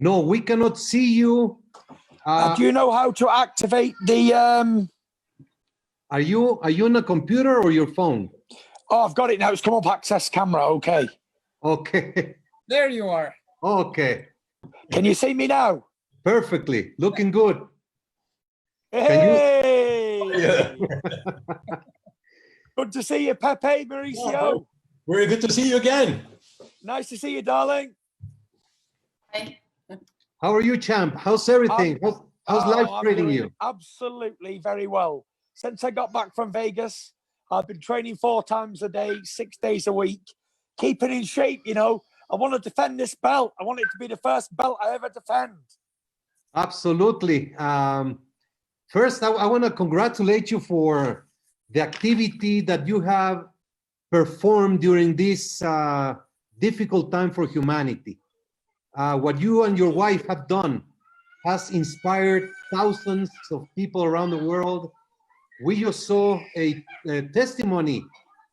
No, we cannot see you. Do you know how to activate the? Are you on a computer or your phone? Oh, I've got it now. It's come up. Access camera. Okay. Okay. There you are. Okay. Can you see me now? Perfectly. Looking good. Hey! Yeah. Good to see you, Pepe, Mauricio. Very good to see you again. Nice to see you, darling. Hi. How are you, champ? How's everything? How's life I'm treating doing you? absolutely very well. Since I got back from Vegas, I've been training 4 times a day, 6 days a week, keeping in shape, you know. I want to defend this belt. I want it to be the first belt I ever defend. Absolutely. First, I want to congratulate you for the activity that you have performed during this difficult time for humanity. What you and your wife have done has inspired thousands of people around the world. We just saw a testimony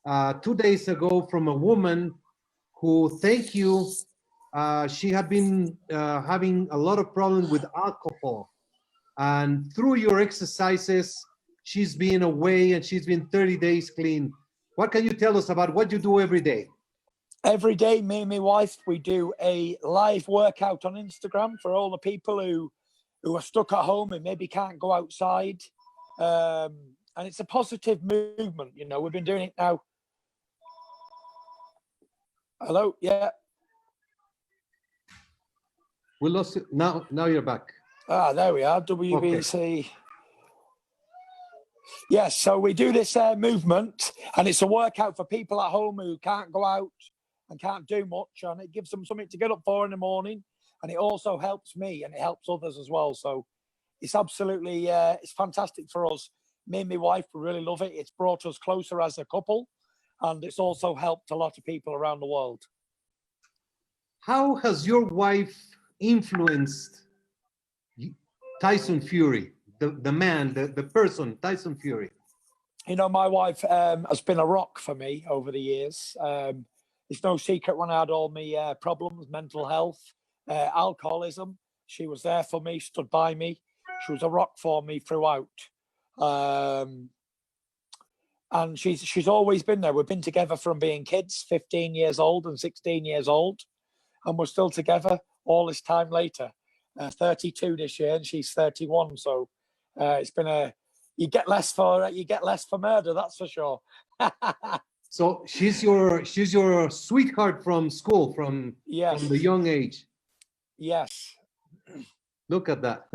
2 days ago from a woman who, thank you, she had been having a lot of problems with alcohol. And through your exercises, she's been away and she's been 30 days clean. What can you tell us about what you do every day? Every day, me and my wife, we do a live workout on Instagram for all the people who are stuck at home and maybe can't go outside. And it's a positive movement, you know. We've been doing it now. Hello? Yeah. We lost you. Now you're back. Ah, there we are. WBC. Okay. Yes, so we do this movement, and it's a workout for people at home who can't go out and can't do much, and it gives them something to get up for in the morning, and it also helps me, and it helps others as well. So it's absolutely, it's fantastic for us. Me and my wife, we really love it. It's brought us closer as a couple, and it's also helped a lot of people around the world. How has your wife influenced Tyson Fury, the man, the person, Tyson Fury? You know, my wife has been a rock for me over the years. It's no secret when I had all my problems, mental health, alcoholism, she was there for me, stood by me. She was a rock for me throughout. And she's always been there. We've been together from being kids, 15 years old and 16 years old. And we're still together all this time later. 32 this year and she's 31. So it's been you get less for murder, that's for sure. So she's your sweetheart from school, from the young age. Yes. Look at that.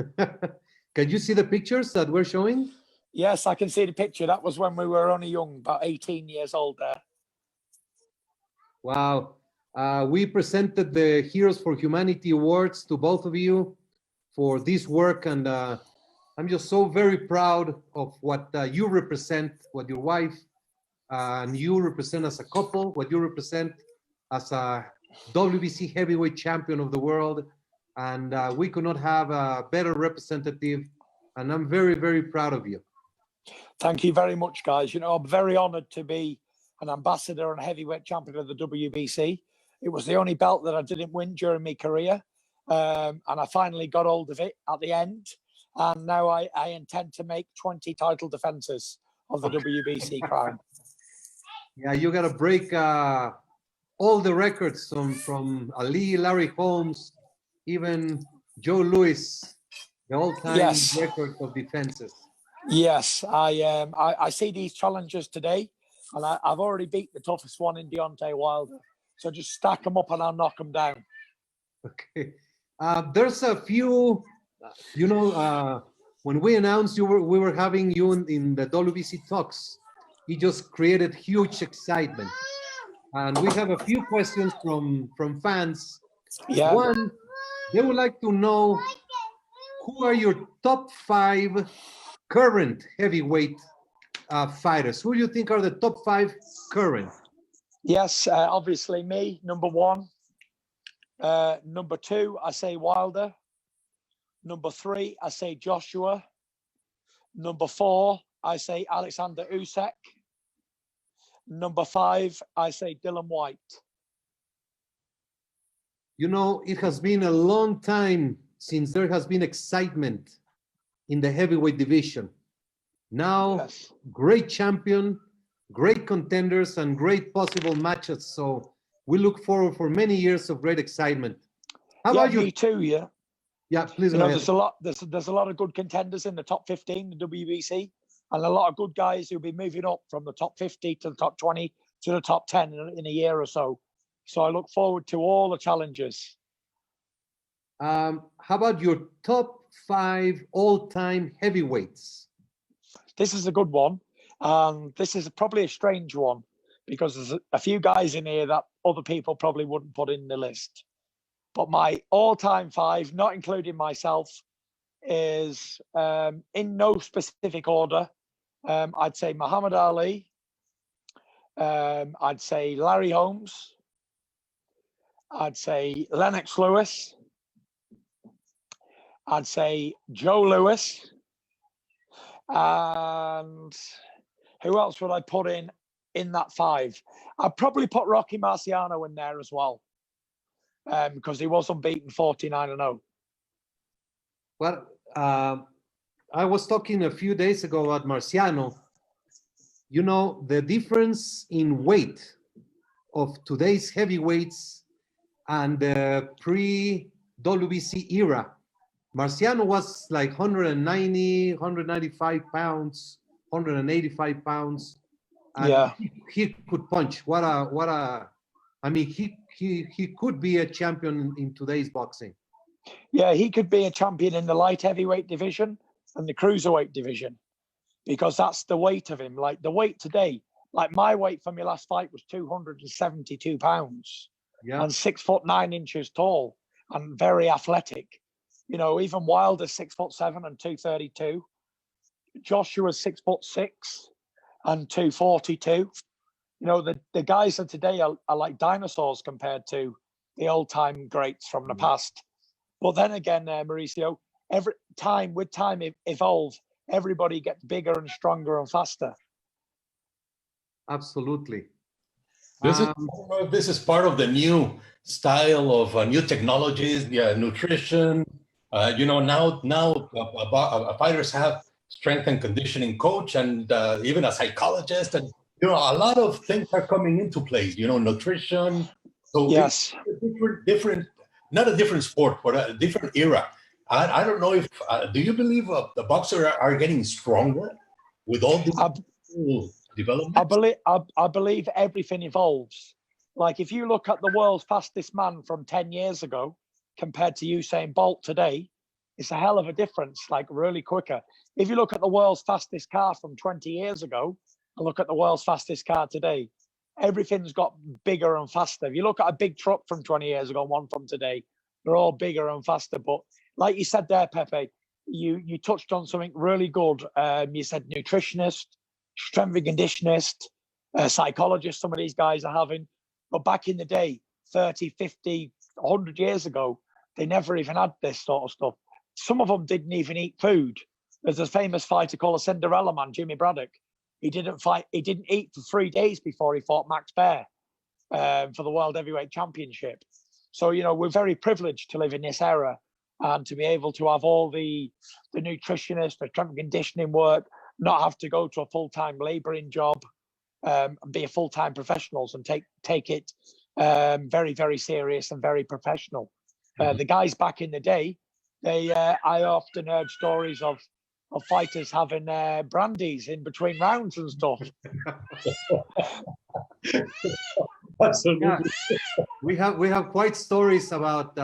Can you see the pictures that we're showing? Yes, I can see the picture. That was when we were only young, about 18 years old there. Wow. We presented the Heroes for Humanity Awards to both of you for this work, and I'm just so very proud of what you represent, what your wife and you represent as a couple, what you represent as a WBC heavyweight champion of the world, and we could not have a better representative, and I'm very, very proud of you. Thank you very much, guys. You know, I'm very honored to be an ambassador and heavyweight champion of the WBC. It was the only belt that I didn't win during my career. And I finally got hold of it at the end. And now I intend to make 20 title defenses of the WBC crown. Yeah, you got to break all the records from Ali, Larry Holmes, even Joe Louis, the all-time record of defenses. Yes, I see these challenges today, and I've already beat the toughest one in Deontay Wilder. So just stack them up and I'll knock them down. Okay. There's a few, you know, when we announced we were having you in the WBC talks, it just created huge excitement. And we have a few questions from fans. Yeah. One, they would like to know, who are your top 5 current heavyweight fighters? Who do you think are the top 5 current? Yes, obviously me, number 1. Number 2, I say Wilder. Number 3, I say Joshua. Number 4, I say Alexander Usyk. Number 5, I say Dylan White. You know, it has been a long time since there has been excitement in the heavyweight division. Now, Yes. great champion, great contenders, and great possible matches. So we look forward for many years of great excitement. How Yeah, about you? me too. Yeah. Yeah, please You go know, ahead. there's a lot of good contenders in the top 15 in the WBC, and a lot of good guys who'll be moving up from the top 50 to the top 20 to the top 10 in a year or so. So I look forward to all the challenges. How about your top 5 all-time heavyweights? This is a good one. This is probably a strange one because there's a few guys in here that other people probably wouldn't put in the list. But my all-time 5, not including myself, is in no specific order. I'd say Muhammad Ali. I'd say Larry Holmes. I'd say Lennox Lewis. I'd say Joe Lewis. And who else would I put in that 5? I'd probably put Rocky Marciano in there as well, because he was unbeaten 49-0. Well, I was talking a few days ago about Marciano. You know, the difference in weight of today's heavyweights and the pre-WBC era. Marciano was like 190, 195 pounds, 185 pounds. And Yeah. he could punch. I mean, he could be a champion in today's boxing. Yeah, he could be a champion in the light heavyweight division and the cruiserweight division, because that's the weight of him. Like the weight today, like my weight for my last fight was 272 pounds, Yeah. and 6'9" tall and very athletic. You know, even Wilder's 6'7" and 232. Joshua's 6'6" and 242. You know, the guys of today are like dinosaurs compared to the old time greats from the past. But then again, Mauricio, every time evolves, everybody gets bigger and stronger and faster. Absolutely. This is part of the new style of new technologies, nutrition. You know, now fighters have strength and conditioning coach and even a psychologist, and you know, a lot of things are coming into place. You know, nutrition. So Yes, it's different, not a different sport, but a different era. I don't know if do you believe the boxers are getting stronger with all these developments? I believe everything evolves. Like if you look at the world's fastest man from 10 years ago compared to Usain Bolt today, it's a hell of a difference, like really quicker. If you look at the world's fastest car from 20 years ago and look at the world's fastest car today, everything's got bigger and faster. If you look at a big truck from 20 years ago and one from today, they're all bigger and faster. But like you said there, Pepe, you touched on something really good. You said nutritionist, strength and conditionist, psychologist, some of these guys are having. But back in the day, 30, 50, 100 years ago, they never even had this sort of stuff. Some of them didn't even eat food. There's a famous fighter called a Cinderella Man, Jimmy Braddock. He didn't eat for 3 days before he fought Max Baer for the World Heavyweight Championship. So, you know, we're very privileged to live in this era and to be able to have all the nutritionist, the strength and conditioning work, not have to go to a full-time laboring job, and be a full-time professionals and take it very, very serious and very professional. The guys back in the day, I often heard stories of fighters having brandies in between rounds and stuff. Absolutely. Yeah. We have quite stories about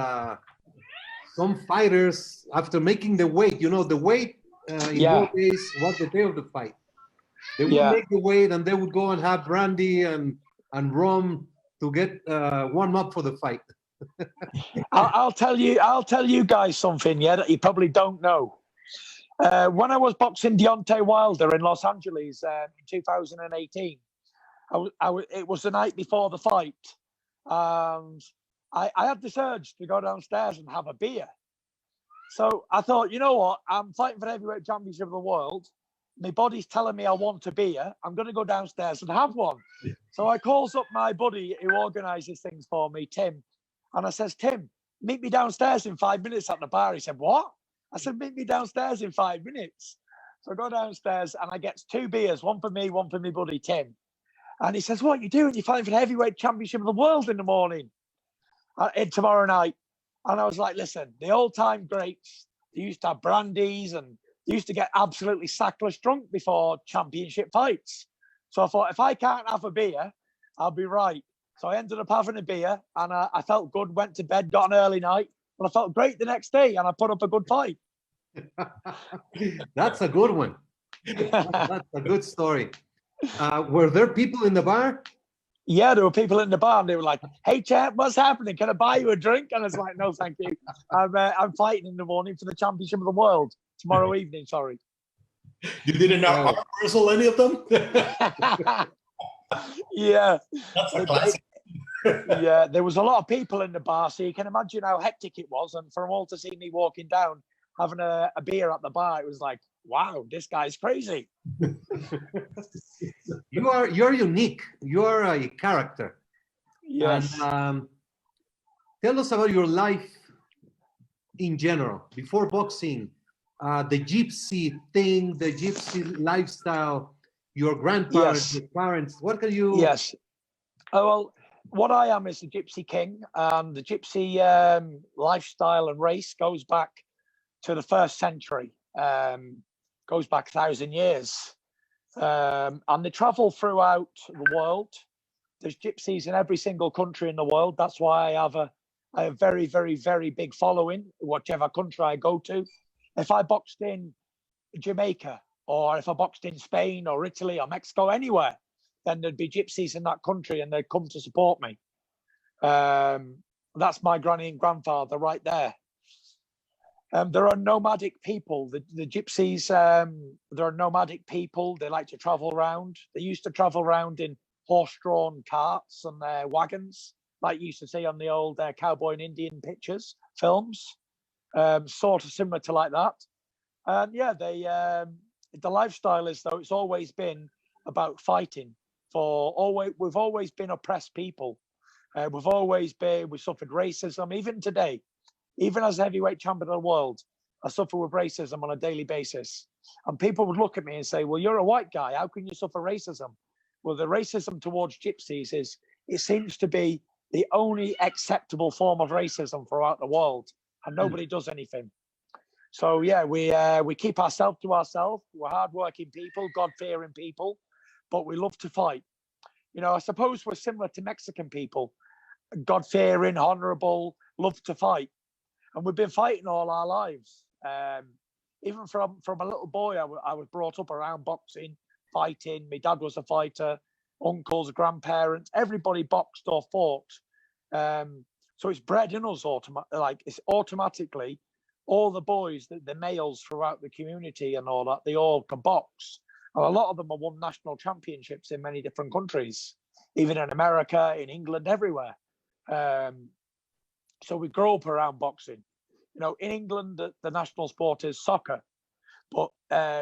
some fighters after making the weight. You know, the weight in those days was the day of the fight. They would make the weight and they would go and have brandy and rum to get warm up for the fight. I'll tell you guys something, that you probably don't know. When I was boxing Deontay Wilder in Los Angeles in 2018, it was the night before the fight. I had this urge to go downstairs and have a beer. So I thought, you know what? I'm fighting for the heavyweight championship of the world. My body's telling me I want a beer. I'm going to go downstairs and have one. So I calls up my buddy who organises things for me, Tim. And I says, Tim, meet me downstairs in 5 minutes at the bar. He said, what? I said, meet me downstairs in 5 minutes. So I go downstairs and I get 2 beers, one for me, one for my buddy, Tim. And he says, what are you doing? You're fighting for the heavyweight championship of the world in the morning, tomorrow night. And I was like, listen, the old-time greats, they used to have brandies and they used to get absolutely sackless drunk before championship fights. So I thought, if I can't have a beer, I'll be right. So I ended up having a beer and I felt good, went to bed, got an early night, and I felt great the next day and I put up a good fight. That's a good one. That's a good story. Were there people in the bar? Yeah, there were people in the bar and they were like, hey, champ, what's happening? Can I buy you a drink? And I was like, no, thank you. I'm fighting in the morning for the championship of the world tomorrow evening, sorry. You didn't arm wrestle any of them? Yeah. That's a classic. Yeah, there was a lot of people in the bar, so you can imagine how hectic it was. And for them all to see me walking down, having a beer at the bar, it was like, wow, this guy's crazy. You're unique. You're a character. Yes. And, tell us about your life in general, before boxing, the gypsy thing, the gypsy lifestyle, your grandparents, Yes. your parents. What can you? Yes. Oh, well, what I am is the Gypsy King, and the Gypsy lifestyle and race goes back to the 1st century, goes back 1,000 years. And they travel throughout the world. There's gypsies in every single country in the world. That's why I have a very, very, very big following, whichever country I go to. If I boxed in Jamaica, or if I boxed in Spain or Italy or Mexico, anywhere, then there'd be gypsies in that country and they'd come to support me. That's my granny and grandfather right there. There are nomadic people. The gypsies, there are nomadic people. They like to travel around. They used to travel around in horse-drawn carts and wagons, like you used to see on the old cowboy and Indian pictures, films, sort of similar to like that. And yeah, the lifestyle is, though, it's always been about fighting. We've always been oppressed people. We suffered racism, even today. Even as heavyweight champion of the world, I suffer with racism on a daily basis. And people would look at me and say, well, you're a white guy. How can you suffer racism? Well, the racism towards gypsies it seems to be the only acceptable form of racism throughout the world. And nobody does anything. So, yeah, we keep ourselves to ourselves. We're hardworking people, God-fearing people, but we love to fight. You know, I suppose we're similar to Mexican people. God-fearing, honorable, love to fight. And we've been fighting all our lives. Even from a little boy, I was brought up around boxing, fighting. My dad was a fighter, uncles, grandparents, everybody boxed or fought. So it's bred in us, it's automatically, all the boys, the males throughout the community and all that, they all can box. And a lot of them have won national championships in many different countries, even in America, in England, everywhere. So we grow up around boxing. You know, in England, the national sport is soccer. But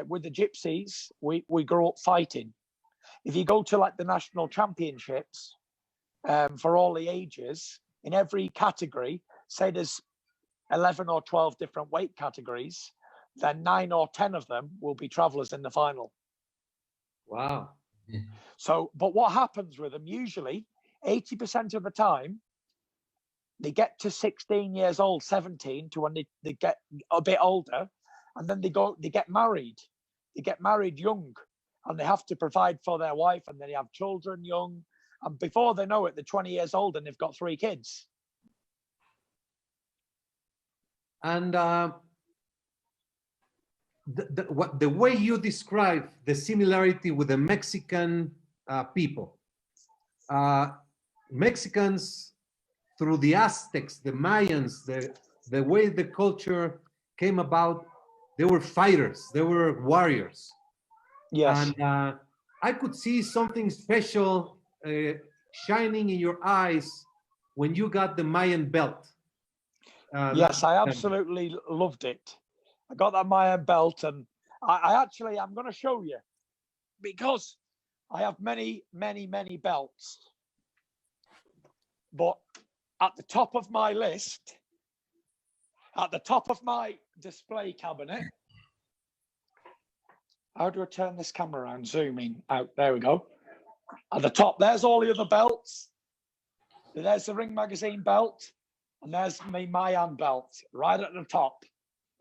with the gypsies, we grew up fighting. If you go to like the national championships for all the ages, in every category, say there's 11 or 12 different weight categories, then 9 or 10 of them will be travelers in the final. Wow. So, but what happens with them, usually 80% of the time, they get to 16 years old, 17, to when they get a bit older, and then they get married. They get married young, and they have to provide for their wife, and then they have children young. And before they know it, they're 20 years old and they've got 3 kids. And the way you describe the similarity with the Mexican people, Mexicans, through the Aztecs, the Mayans, the way the culture came about, they were fighters, they were warriors. Yes. And I could see something special shining in your eyes when you got the Mayan belt. Yes, I absolutely loved it. I got that Mayan belt, and I'm going to show you, because I have many, many, many belts. But at the top of my list, at the top of my display cabinet. How do I turn this camera around? Zooming out. There we go. At the top, there's all the other belts. There's the Ring Magazine belt. And there's my Mayan belt right at the top.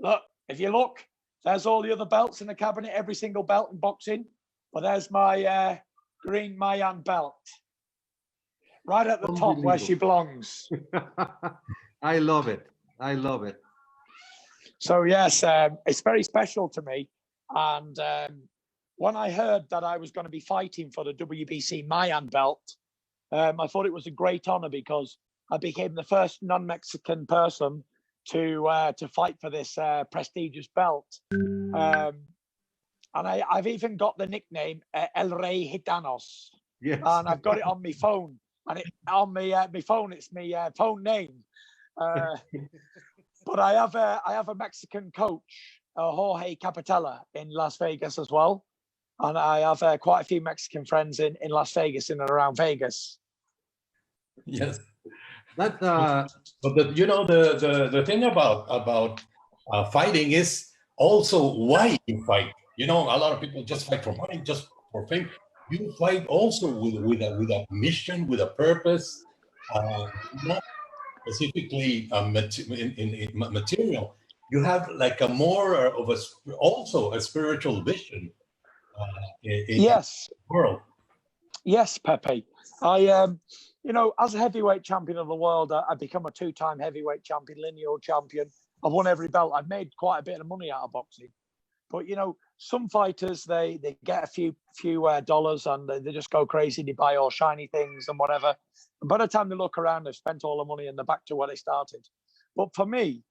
Look, if you look, there's all the other belts in the cabinet, every single belt in boxing. But there's my green Mayan belt. Right at the top where she belongs. I love it. I love it. So yes, it's very special to me. And when I heard that I was going to be fighting for the WBC Mayan belt, I thought it was a great honor because I became the first non-Mexican person to fight for this prestigious belt. And I've even got the nickname El Rey Gitanos. Yes. And I've got it on my phone. And on my phone, it's my phone name. But I have a Mexican coach, Jorge Capitella, in Las Vegas as well. And I have quite a few Mexican friends in Las Vegas, in and around Vegas. Yes. That But the thing about fighting is also why you fight. A lot of people just fight for money, just for fame. You fight also with a mission, with a purpose, not specifically in material. You have like a more of also a spiritual vision in Yes. the world. Yes, Pepe. I as a heavyweight champion of the world, I've become a 2-time heavyweight champion, lineal champion. I've won every belt. I've made quite a bit of money out of boxing. But, some fighters, they get a few dollars and they just go crazy. They buy all shiny things and whatever. And by the time they look around, they've spent all the money and they're back to where they started. But for me,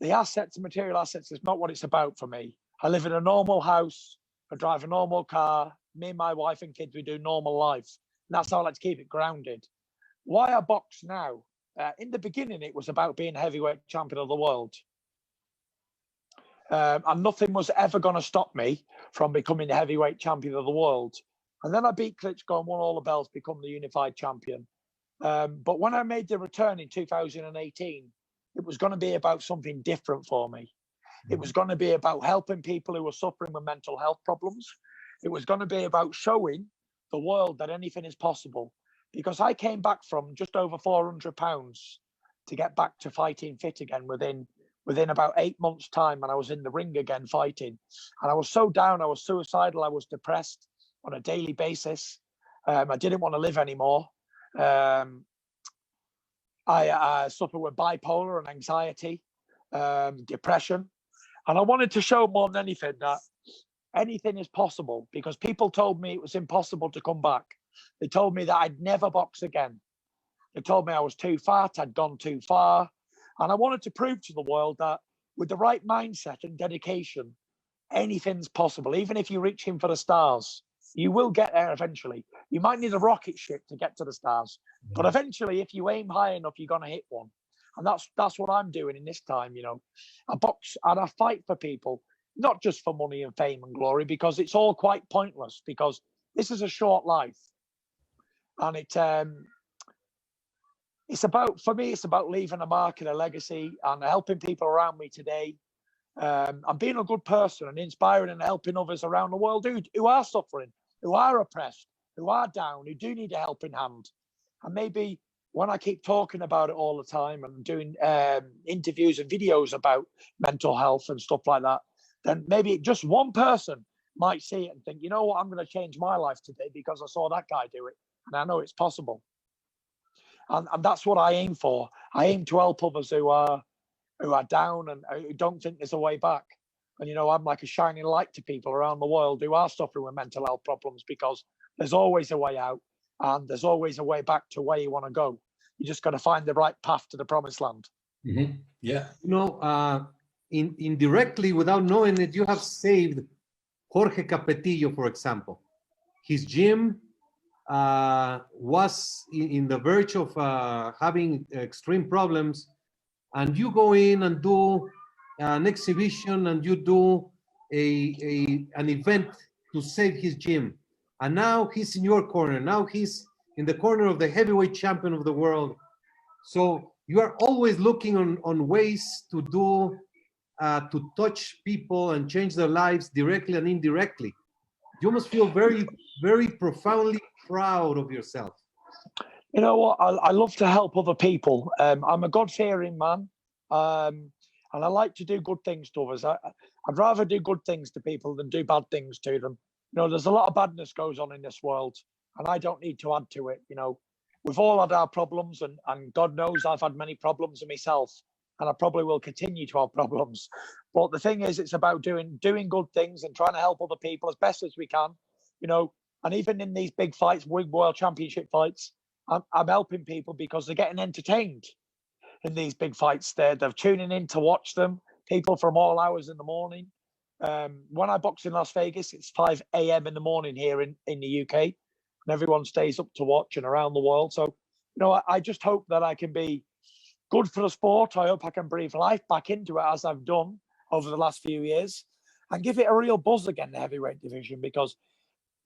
the assets, material assets, is not what it's about for me. I live in a normal house. I drive a normal car. Me and my wife and kids, we do normal life. And that's how I like to keep it grounded. Why I box now? In the beginning, it was about being heavyweight champion of the world. And nothing was ever going to stop me from becoming the heavyweight champion of the world. And then I beat Klitschko and won all the belts, become the unified champion. But when I made the return in 2018, it was going to be about something different for me. It was going to be about helping people who were suffering with mental health problems. It was going to be about showing the world that anything is possible. Because I came back from just over 400 pounds to get back to fighting fit again within about 8 months' time, and I was in the ring again fighting. And I was so down, I was suicidal, I was depressed on a daily basis. I didn't want to live anymore. I suffered with bipolar and anxiety, depression. And I wanted to show more than anything that anything is possible, because people told me it was impossible to come back. They told me that I'd never box again. They told me I was too fat, I'd gone too far. And I wanted to prove to the world that with the right mindset and dedication, anything's possible. Even if you're reaching for the stars, you will get there eventually. You might need a rocket ship to get to the stars, but eventually, if you aim high enough, you're going to hit one. And that's what I'm doing in this time. I box and I fight for people, not just for money and fame and glory, because it's all quite pointless, because this is a short life. And it's about, for me, it's about leaving a mark and a legacy and helping people around me today. And being a good person and inspiring and helping others around the world who are suffering, who are oppressed, who are down, who do need a helping hand. And maybe when I keep talking about it all the time and doing interviews and videos about mental health and stuff like that, then maybe just one person might see it and think, you know what, I'm going to change my life today because I saw that guy do it. And I know it's possible. And that's what I aim for. I aim to help others who are down and who don't think there's a way back. And, I'm like a shining light to people around the world who are suffering with mental health problems, because there's always a way out and there's always a way back to where you want to go. You just got to find the right path to the promised land. Mm-hmm. Yeah. Indirectly, without knowing it, you have saved Jorge Capetillo, for example. His gym was in the verge of having extreme problems, and you go in and do an exhibition and you do an event to save his gym, and now he's in your corner. Now he's in the corner of the heavyweight champion of the world. So you are always looking on ways to do to touch people and change their lives directly and indirectly. You must feel very, very profoundly proud of yourself. You know what? I love to help other people. I'm a God-fearing man, and I like to do good things to others. I'd rather do good things to people than do bad things to them. You know, there's a lot of badness goes on in this world, and I don't need to add to it. You know, we've all had our problems, and God knows I've had many problems myself, and I probably will continue to have problems. But the thing is, it's about doing good things and trying to help other people as best as we can. You know, and even in these big fights, big world championship fights, I'm helping people because they're getting entertained in these big fights. They're tuning in to watch them. People from all hours in the morning. When I box in Las Vegas, it's 5 a.m. in the morning here in the UK, and everyone stays up to watch and around the world. So, you know, I just hope that I can be good for the sport. I hope I can breathe life back into it as I've done over the last few years and give it a real buzz again, the heavyweight division, because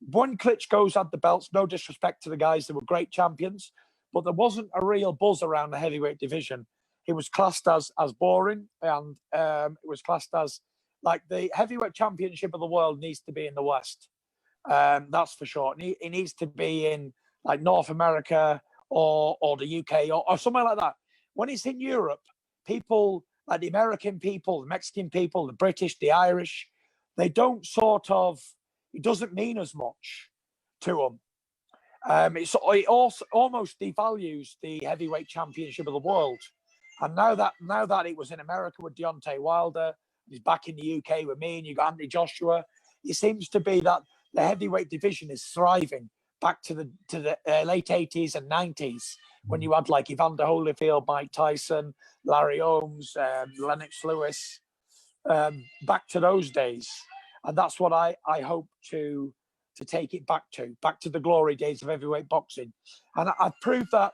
when Klitschko's had the belts, no disrespect to the guys, they were great champions, but there wasn't a real buzz around the heavyweight division. It was classed as boring, and it was classed as like the heavyweight championship of the world needs to be in the West. That's for sure. It needs to be in like North America or the UK or somewhere like that. When it's in Europe, people like the American people, the Mexican people, the British, the Irish, they don't sort of, it doesn't mean as much to them. It also almost devalues the heavyweight championship of the world. And now that it was in America with Deontay Wilder, he's back in the UK with me, and you got Anthony Joshua. It seems to be that the heavyweight division is thriving back to the late 80s and 90s when you had like Evander Holyfield, Mike Tyson, Larry Holmes, Lennox Lewis, back to those days. And that's what I hope to take it back to the glory days of heavyweight boxing. And I've proved that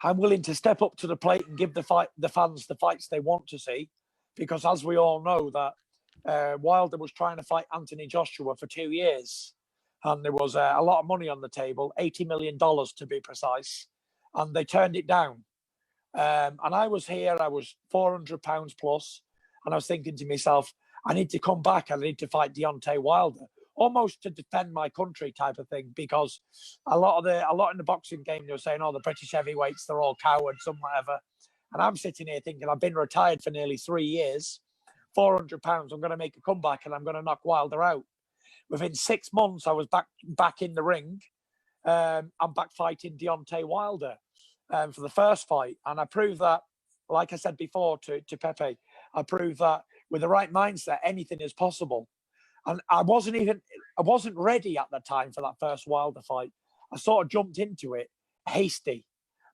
I'm willing to step up to the plate and give the fans the fights they want to see, because as we all know that Wilder was trying to fight Anthony Joshua for 2 years, and there was a lot of money on the table, $80 million to be precise, and they turned it down. And I was here, I was 400 pounds plus, and I was thinking to myself, I need to come back, I need to fight Deontay Wilder, almost to defend my country type of thing, because a lot in the boxing game, they were saying, oh, the British heavyweights, they're all cowards and whatever. And I'm sitting here thinking, I've been retired for nearly 3 years, 400 pounds, I'm going to make a comeback and I'm going to knock Wilder out. Within 6 months, I was back in the ring. I'm back fighting Deontay Wilder for the first fight. And I proved that, like I said before to Pepe, I proved that with the right mindset, anything is possible. And I wasn't ready at the time for that first Wilder fight. I sort of jumped into it hasty.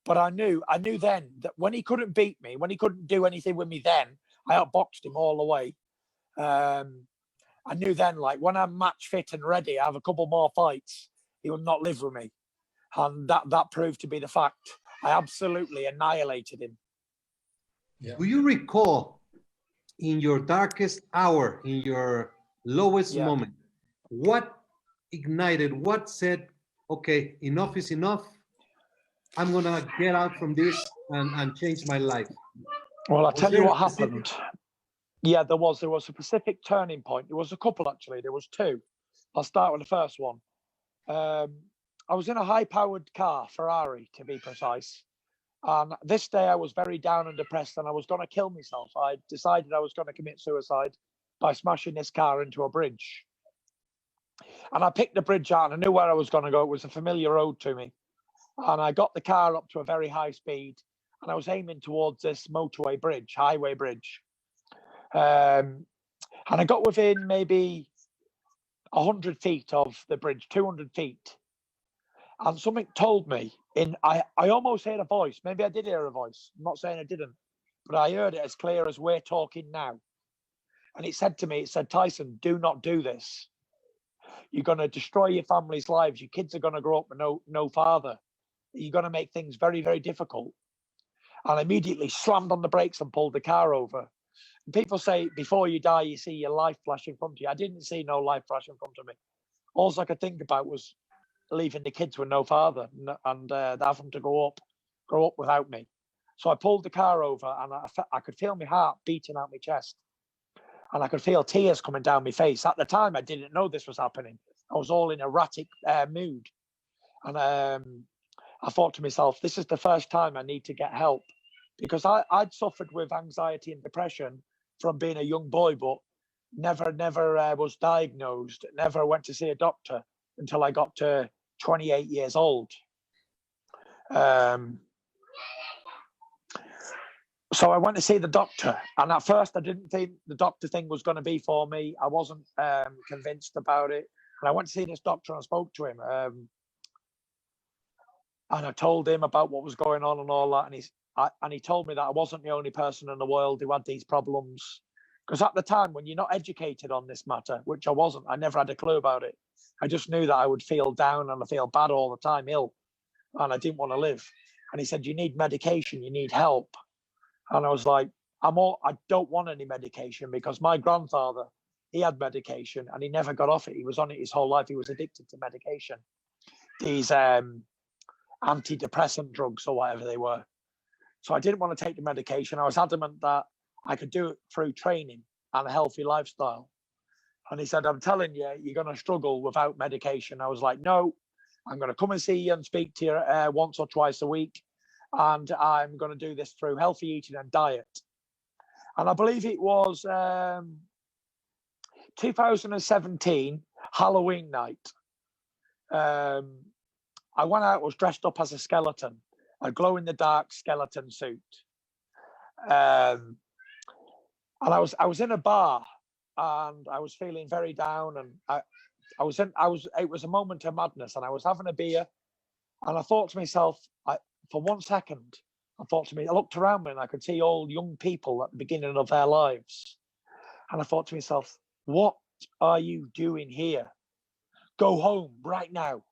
But I knew then that when he couldn't beat me, when he couldn't do anything with me then, I outboxed him all the way. I knew then, like, when I'm match fit and ready, I have a couple more fights, he will not live with me. And that proved to be the fact. I absolutely annihilated him. Yeah. Do you recall in your darkest hour, in your lowest moment, what ignited, what said, okay, enough is enough, I'm going to get out from this and change my life? Well, I'll tell you what happened. Yeah, there was a specific turning point. There was a couple, actually. There was two. I'll start with the first one. I was in a high-powered car, Ferrari, to be precise. And this day I was very down and depressed, and I was going to kill myself. I decided I was going to commit suicide by smashing this car into a bridge. And I picked the bridge out, and I knew where I was going to go. It was a familiar road to me. And I got the car up to a very high speed, and I was aiming towards this motorway bridge, highway bridge. And I got within maybe 100 feet of the bridge, 200 feet. And something told me, I almost heard a voice. Maybe I did hear a voice. I'm not saying I didn't, but I heard it as clear as we're talking now. And it said to me, Tyson, do not do this. You're going to destroy your family's lives. Your kids are going to grow up with no father. You're going to make things very, very difficult. And I immediately slammed on the brakes and pulled the car over. And people say, before you die, you see your life flash in front of you. I didn't see no life flash in front of me. All I could think about was leaving the kids with no father and having to grow grow up without me. So I pulled the car over and I could feel my heart beating out my chest. And I could feel tears coming down my face. At the time, I didn't know this was happening. I was all in erratic mood. And I thought to myself, this is the first time I need to get help. Because I'd suffered with anxiety and depression from being a young boy, but never was diagnosed, never went to see a doctor until I got to 28 years old. So I went to see the doctor, and at first I didn't think the doctor thing was going to be for me. I wasn't convinced about it. And I went to see this doctor and I spoke to him. And I told him about what was going on and all that. And he told me that I wasn't the only person in the world who had these problems. Because at the time, when you're not educated on this matter, which I wasn't, I never had a clue about it. I just knew that I would feel down and I feel bad all the time, ill, and I didn't want to live. And he said, you need medication, you need help. And I was like, I don't want any medication, because my grandfather, he had medication and he never got off it. He was on it his whole life. He was addicted to medication. These antidepressant drugs or whatever they were. So I didn't want to take the medication. I was adamant that I could do it through training and a healthy lifestyle. And he said, I'm telling you, you're going to struggle without medication. I was like, no, I'm going to come and see you and speak to you once or twice a week. And I'm going to do this through healthy eating and diet. And I believe it was 2017, Halloween night. I went out, was dressed up as a skeleton, a glow-in-the-dark skeleton suit. And I was in a bar, and I was feeling very down, and it was a moment of madness, and I was having a beer, and I thought to myself, for 1 second, I looked around me and I could see all young people at the beginning of their lives. And I thought to myself, what are you doing here? Go home right now.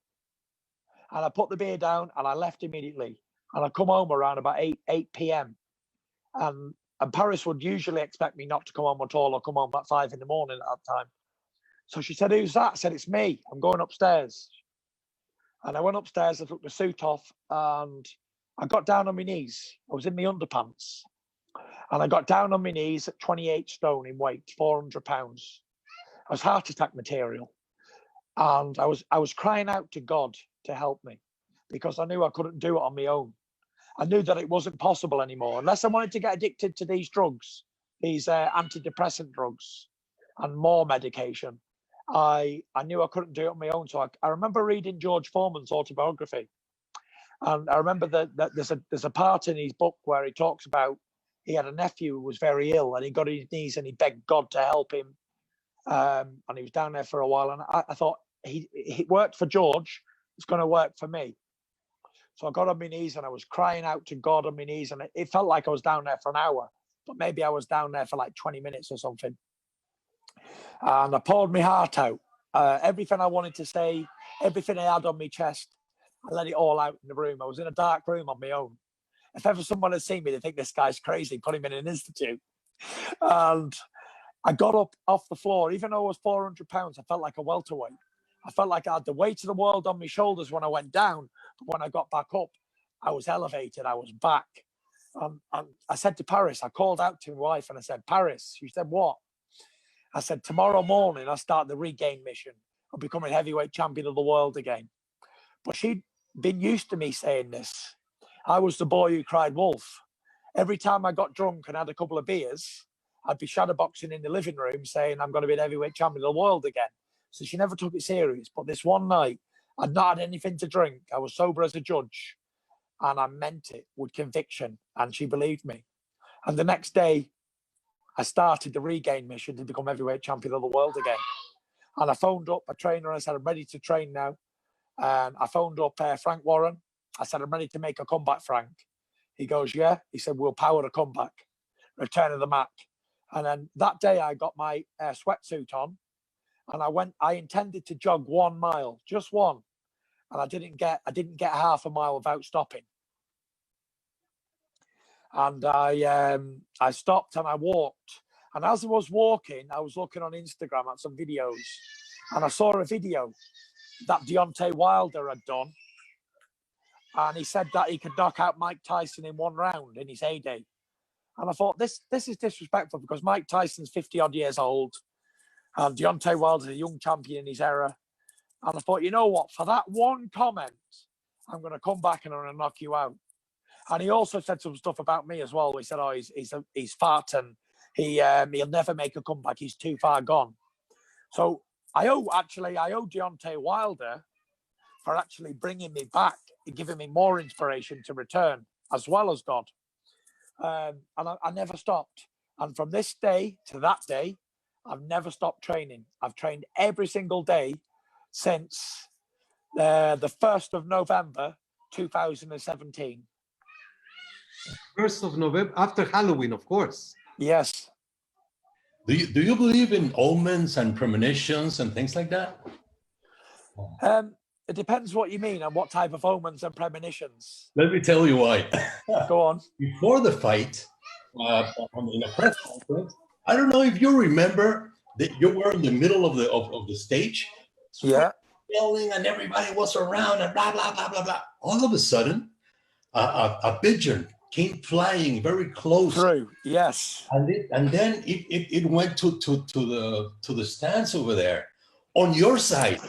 And I put the beer down and I left immediately. And I come home around about 8 p.m. And Paris would usually expect me not to come home at all, or come home at 5 in the morning at that time. So she said, who's that? I said, it's me. I'm going upstairs. And I went upstairs, I took the suit off, and I got down on my knees. I was in my underpants. And I got down on my knees at 28 stone in weight, 400 pounds. I was heart attack material. And I was crying out to God to help me, because I knew I couldn't do it on my own. I knew that it wasn't possible anymore. Unless I wanted to get addicted to these drugs, these antidepressant drugs and more medication, I knew I couldn't do it on my own. So I remember reading George Foreman's autobiography. And I remember that there's a part in his book where he talks about he had a nephew who was very ill, and he got on his knees and he begged God to help him. And he was down there for a while. And I thought, he worked for George, it's going to work for me. So I got on my knees and I was crying out to God on my knees. And it felt like I was down there for an hour, but maybe I was down there for like 20 minutes or something. And I poured my heart out. Everything I wanted to say, everything I had on my chest, I let it all out in the room. I was in a dark room on my own. If ever someone had seen me, they think this guy's crazy, put him in an institute. And I got up off the floor. Even though I was 400 pounds, I felt like a welterweight. I felt like I had the weight of the world on my shoulders when I went down. But when I got back up, I was elevated. I was back. And I said to Paris, I called out to my wife and I said, Paris, she said, what? I said, tomorrow morning, I'll start the regain mission. I'm becoming heavyweight champion of the world again. But she'd been used to me saying this. I was the boy who cried wolf. Every time I got drunk and had a couple of beers, I'd be shadowboxing in the living room saying, I'm going to be the heavyweight champion of the world again. So she never took it serious. But this one night, I'd not had anything to drink. I was sober as a judge. And I meant it with conviction. And she believed me. And the next day, I started the regain mission to become heavyweight champion of the world again. And I phoned up a trainer and I said, I'm ready to train now. And I phoned up Frank Warren. I said, I'm ready to make a comeback, Frank. He goes, yeah. He said, we'll power a comeback. Return of the Mac. And then that day I got my sweatsuit on and I intended to jog 1 mile, just one. And I didn't get half a mile without stopping. And I stopped and I walked. And as I was walking, I was looking on Instagram at some videos. And I saw a video that Deontay Wilder had done. and he said that he could knock out Mike Tyson in 1 round in his heyday. And I thought, this is disrespectful, because Mike Tyson's 50-odd years old, and Deontay Wilder's a young champion in his era. And I thought, you know what? For that one comment, I'm going to come back and I'm going to knock you out. And he also said some stuff about me as well. He said, oh, he's fat and he'll never make a comeback. He's too far gone. So I owe Deontay Wilder for actually bringing me back and giving me more inspiration to return, as well as God. And I never stopped. And from this day to that day, I've never stopped training. I've trained every single day since the 1st of November, 2017. 1st of November, after Halloween, of course. Yes. Do you believe in omens and premonitions and things like that? It depends what you mean and what type of omens and premonitions. Let me tell you why. Go on. Before the fight, in a press conference, I don't know if you remember that you were in the middle of the stage, Yeah. yelling, and everybody was around, and blah blah blah blah blah. All of a sudden, a pigeon came flying very close Through. Yes. and then it went to the stands over there on your side.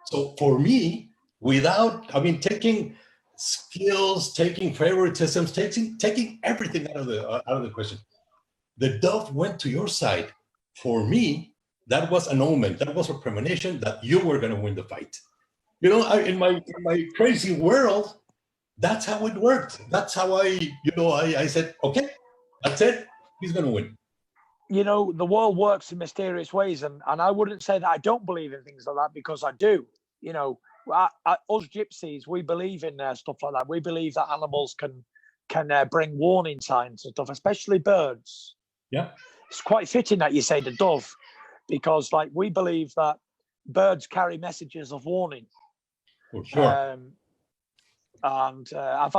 So for me, taking skills, taking favoritisms, taking everything out of the question, the dove went to your side. For me, that was an omen. That was a premonition that you were going to win the fight. You know, in my crazy world, that's how it worked. That's how I said, okay, that's it. He's going to win. You know, the world works in mysterious ways, and I wouldn't say that I don't believe in things like that, because I do. You know, us gypsies, we believe in stuff like that. We believe that animals can bring warning signs and stuff, especially birds. Yeah. It's quite fitting that you say the dove, because like we believe that birds carry messages of warning. For sure. And I've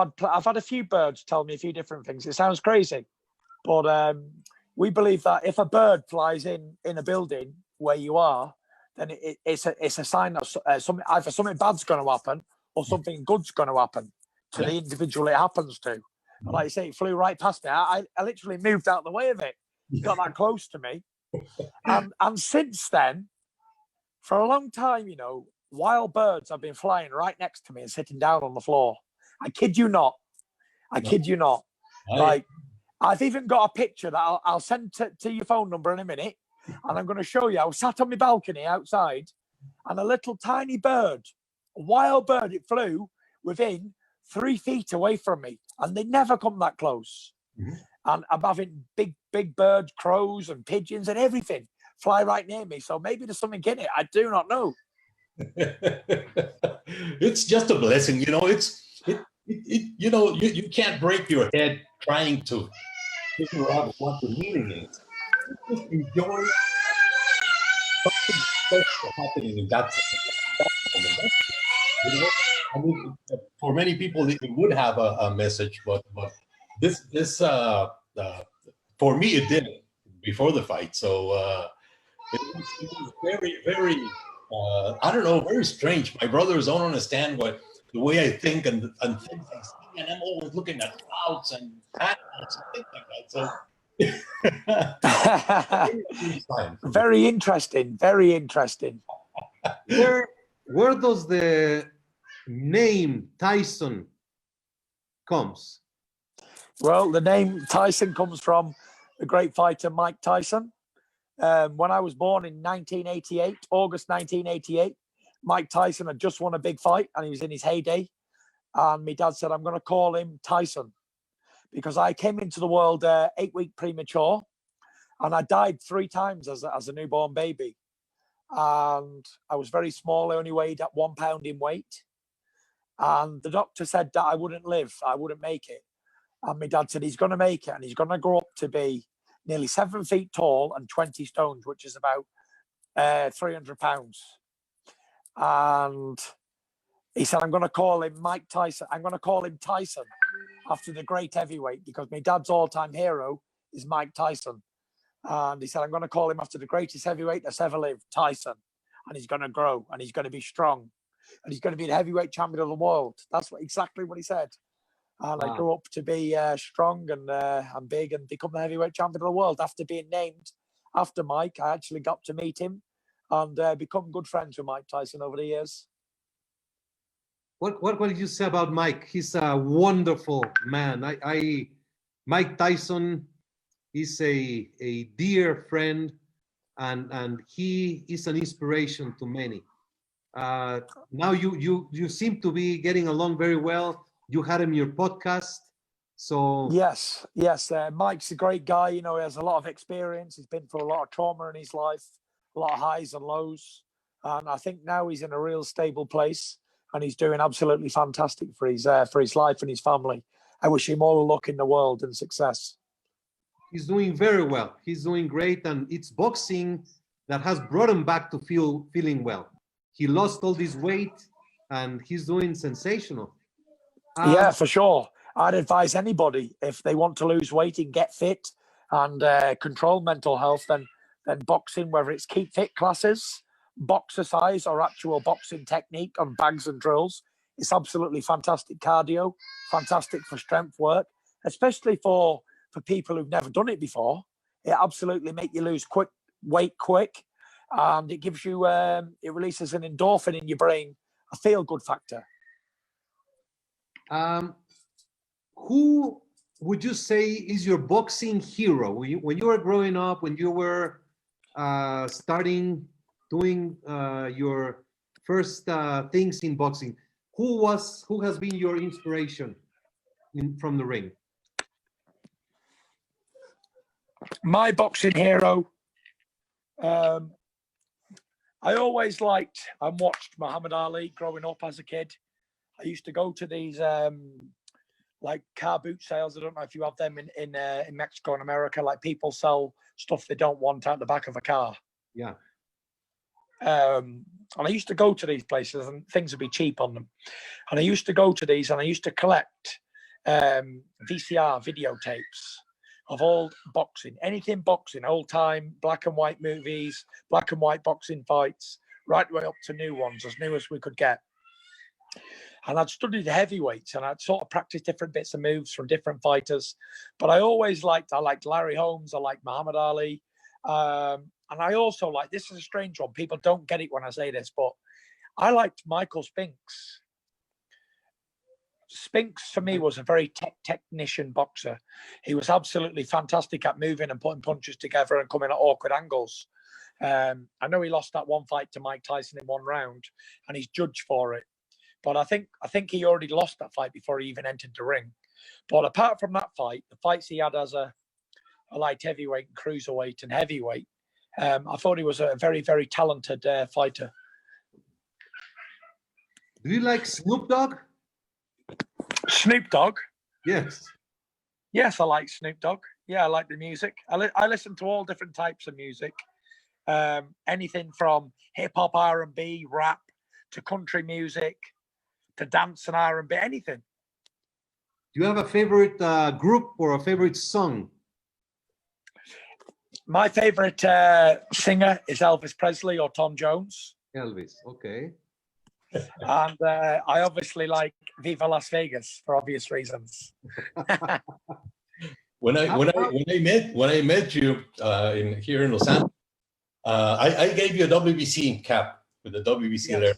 had a few birds tell me a few different things. It sounds crazy, but we believe that if a bird flies in a building where you are, then it's a sign that either something bad's going to happen or something good's going to happen to the individual it happens to. And like you say, it flew right past me. I literally moved out the way of it. It got that close to me. And since then, for a long time, you know, wild birds have been flying right next to me and sitting down on the floor. I kid you not. Kid you not. Like, I've even got a picture that I'll send to your phone number in a minute. And I'm going to show you. I was sat on my balcony outside, and a little tiny bird, a wild bird, it flew within 3 feet away from me. And they never come that close. Mm-hmm. And I'm having big birds, crows and pigeons and everything fly right near me. So maybe there's something in it. I do not know. It's just a blessing, you know. You know, you can't break your head trying to figure out what the meaning is. Just enjoy something special happening in that moment. You know, I mean, for many people, it would have a message, but this for me, it didn't before the fight. So it was very, very. I don't know, very strange. My brothers don't understand the way I think and things I see, and I'm always looking at clouds and animals and things like that. So very interesting. Very interesting. Where does the name Tyson comes? Well, the name Tyson comes from the great fighter Mike Tyson. When I was born in 1988, August 1988, Mike Tyson had just won a big fight and he was in his heyday. And my dad said, I'm going to call him Tyson, because I came into the world 8 weeks premature, and I died 3 times as a newborn baby. And I was very small. I only weighed at 1 pound in weight. And the doctor said that I wouldn't live. I wouldn't make it. And my dad said, he's going to make it, and he's going to grow up to be nearly 7 feet tall and 20 stones, which is about 300 pounds. And he said, I'm going to call him Mike Tyson. I'm going to call him Tyson after the great heavyweight, because my dad's all-time hero is Mike Tyson. And he said, I'm going to call him after the greatest heavyweight that's ever lived, Tyson. And he's going to grow and he's going to be strong. and he's going to be the heavyweight champion of the world. That's exactly what he said. And I grew up to be strong and big and become the heavyweight champion of the world after being named after Mike. I actually got to meet him and become good friends with Mike Tyson over the years. What did you say about Mike? He's a wonderful man. Mike Tyson is a dear friend, and he is an inspiration to many. Now you seem to be getting along very well. You had him in your podcast, so yes. Mike's a great guy. You know, he has a lot of experience. He's been through a lot of trauma in his life, a lot of highs and lows, and I think now he's in a real stable place. And he's doing absolutely fantastic for his life and his family. I wish him all the luck in the world and success. He's doing very well. He's doing great, and it's boxing that has brought him back to feeling well. He lost all this weight, and he's doing sensational. Yeah, for sure. I'd advise anybody, if they want to lose weight and get fit and control mental health, then boxing, whether it's keep fit classes, boxercise or actual boxing technique on bags and drills. It's absolutely fantastic cardio, fantastic for strength work, especially for people who've never done it before. It absolutely make you lose weight quick, and it gives you it releases an endorphin in your brain, a feel good factor. Who would you say is your boxing hero when you were growing up, when you were starting doing your first things in boxing? Who has been your inspiration from the ring? My boxing hero, I always liked and watched Muhammad Ali growing up as a kid. I used to go to these like car boot sales. I don't know if you have them in Mexico and America. Like people sell stuff they don't want out the back of a car. Yeah. And I used to go to these places and things would be cheap on them. And I used to go to these and I used to collect VCR videotapes of old boxing, anything boxing, old time, black and white movies, black and white boxing fights, right the way up to new ones, as new as we could get. And I'd studied the heavyweights and I'd sort of practiced different bits and moves from different fighters. But I liked Larry Holmes, I liked Muhammad Ali. And I also like, this is a strange one, people don't get it when I say this, but I liked Michael Spinks. Spinks for me was a very technician boxer. He was absolutely fantastic at moving and putting punches together and coming at awkward angles. I know he lost that one fight to Mike Tyson in one round and he's judged for it. But I think he already lost that fight before he even entered the ring. But apart from that fight, the fights he had as a light heavyweight, and cruiserweight and heavyweight, I thought he was a very, very talented fighter. Do you like Snoop Dogg? Snoop Dogg? Yes. Yes, I like Snoop Dogg. Yeah, I like the music. I listen to all different types of music. Anything from hip-hop, R&B, rap, to country music, to dance and R&B, anything. Do you have a favorite group or a favorite song? My favorite singer is Elvis Presley or Tom Jones. Elvis, okay. And I obviously like Viva Las Vegas for obvious reasons. When I met you here in Los Angeles, I gave you a WBC cap with the WBC Yes. there.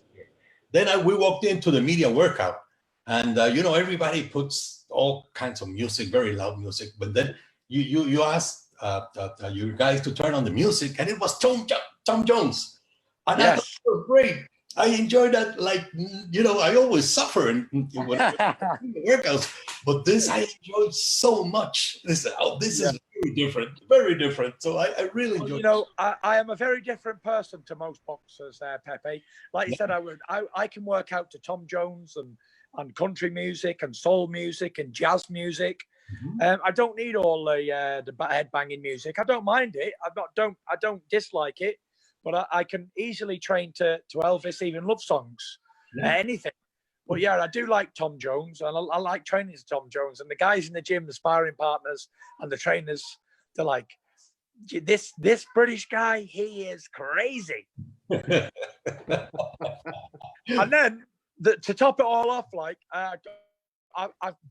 Then we walked into the media workout, and everybody puts all kinds of music, very loud music. But then you asked you guys to turn on the music, and it was Tom Jones, and Yes. I thought it was great. I enjoyed that. Like I always suffer when I do the workouts, but this I enjoyed so much. This is very different. So I really enjoyed. I am a very different person to most boxers, Pepe. Like you said, I can work out to Tom Jones and country music and soul music and jazz music. Mm-hmm. I don't need all the head banging music. I don't mind it. I don't dislike it, but I can easily train to Elvis, even love songs, anything. But yeah, I do like Tom Jones, and I like training to Tom Jones. And the guys in the gym, the sparring partners and the trainers, they're like, this British guy, he is crazy. And then to top it all off, like I've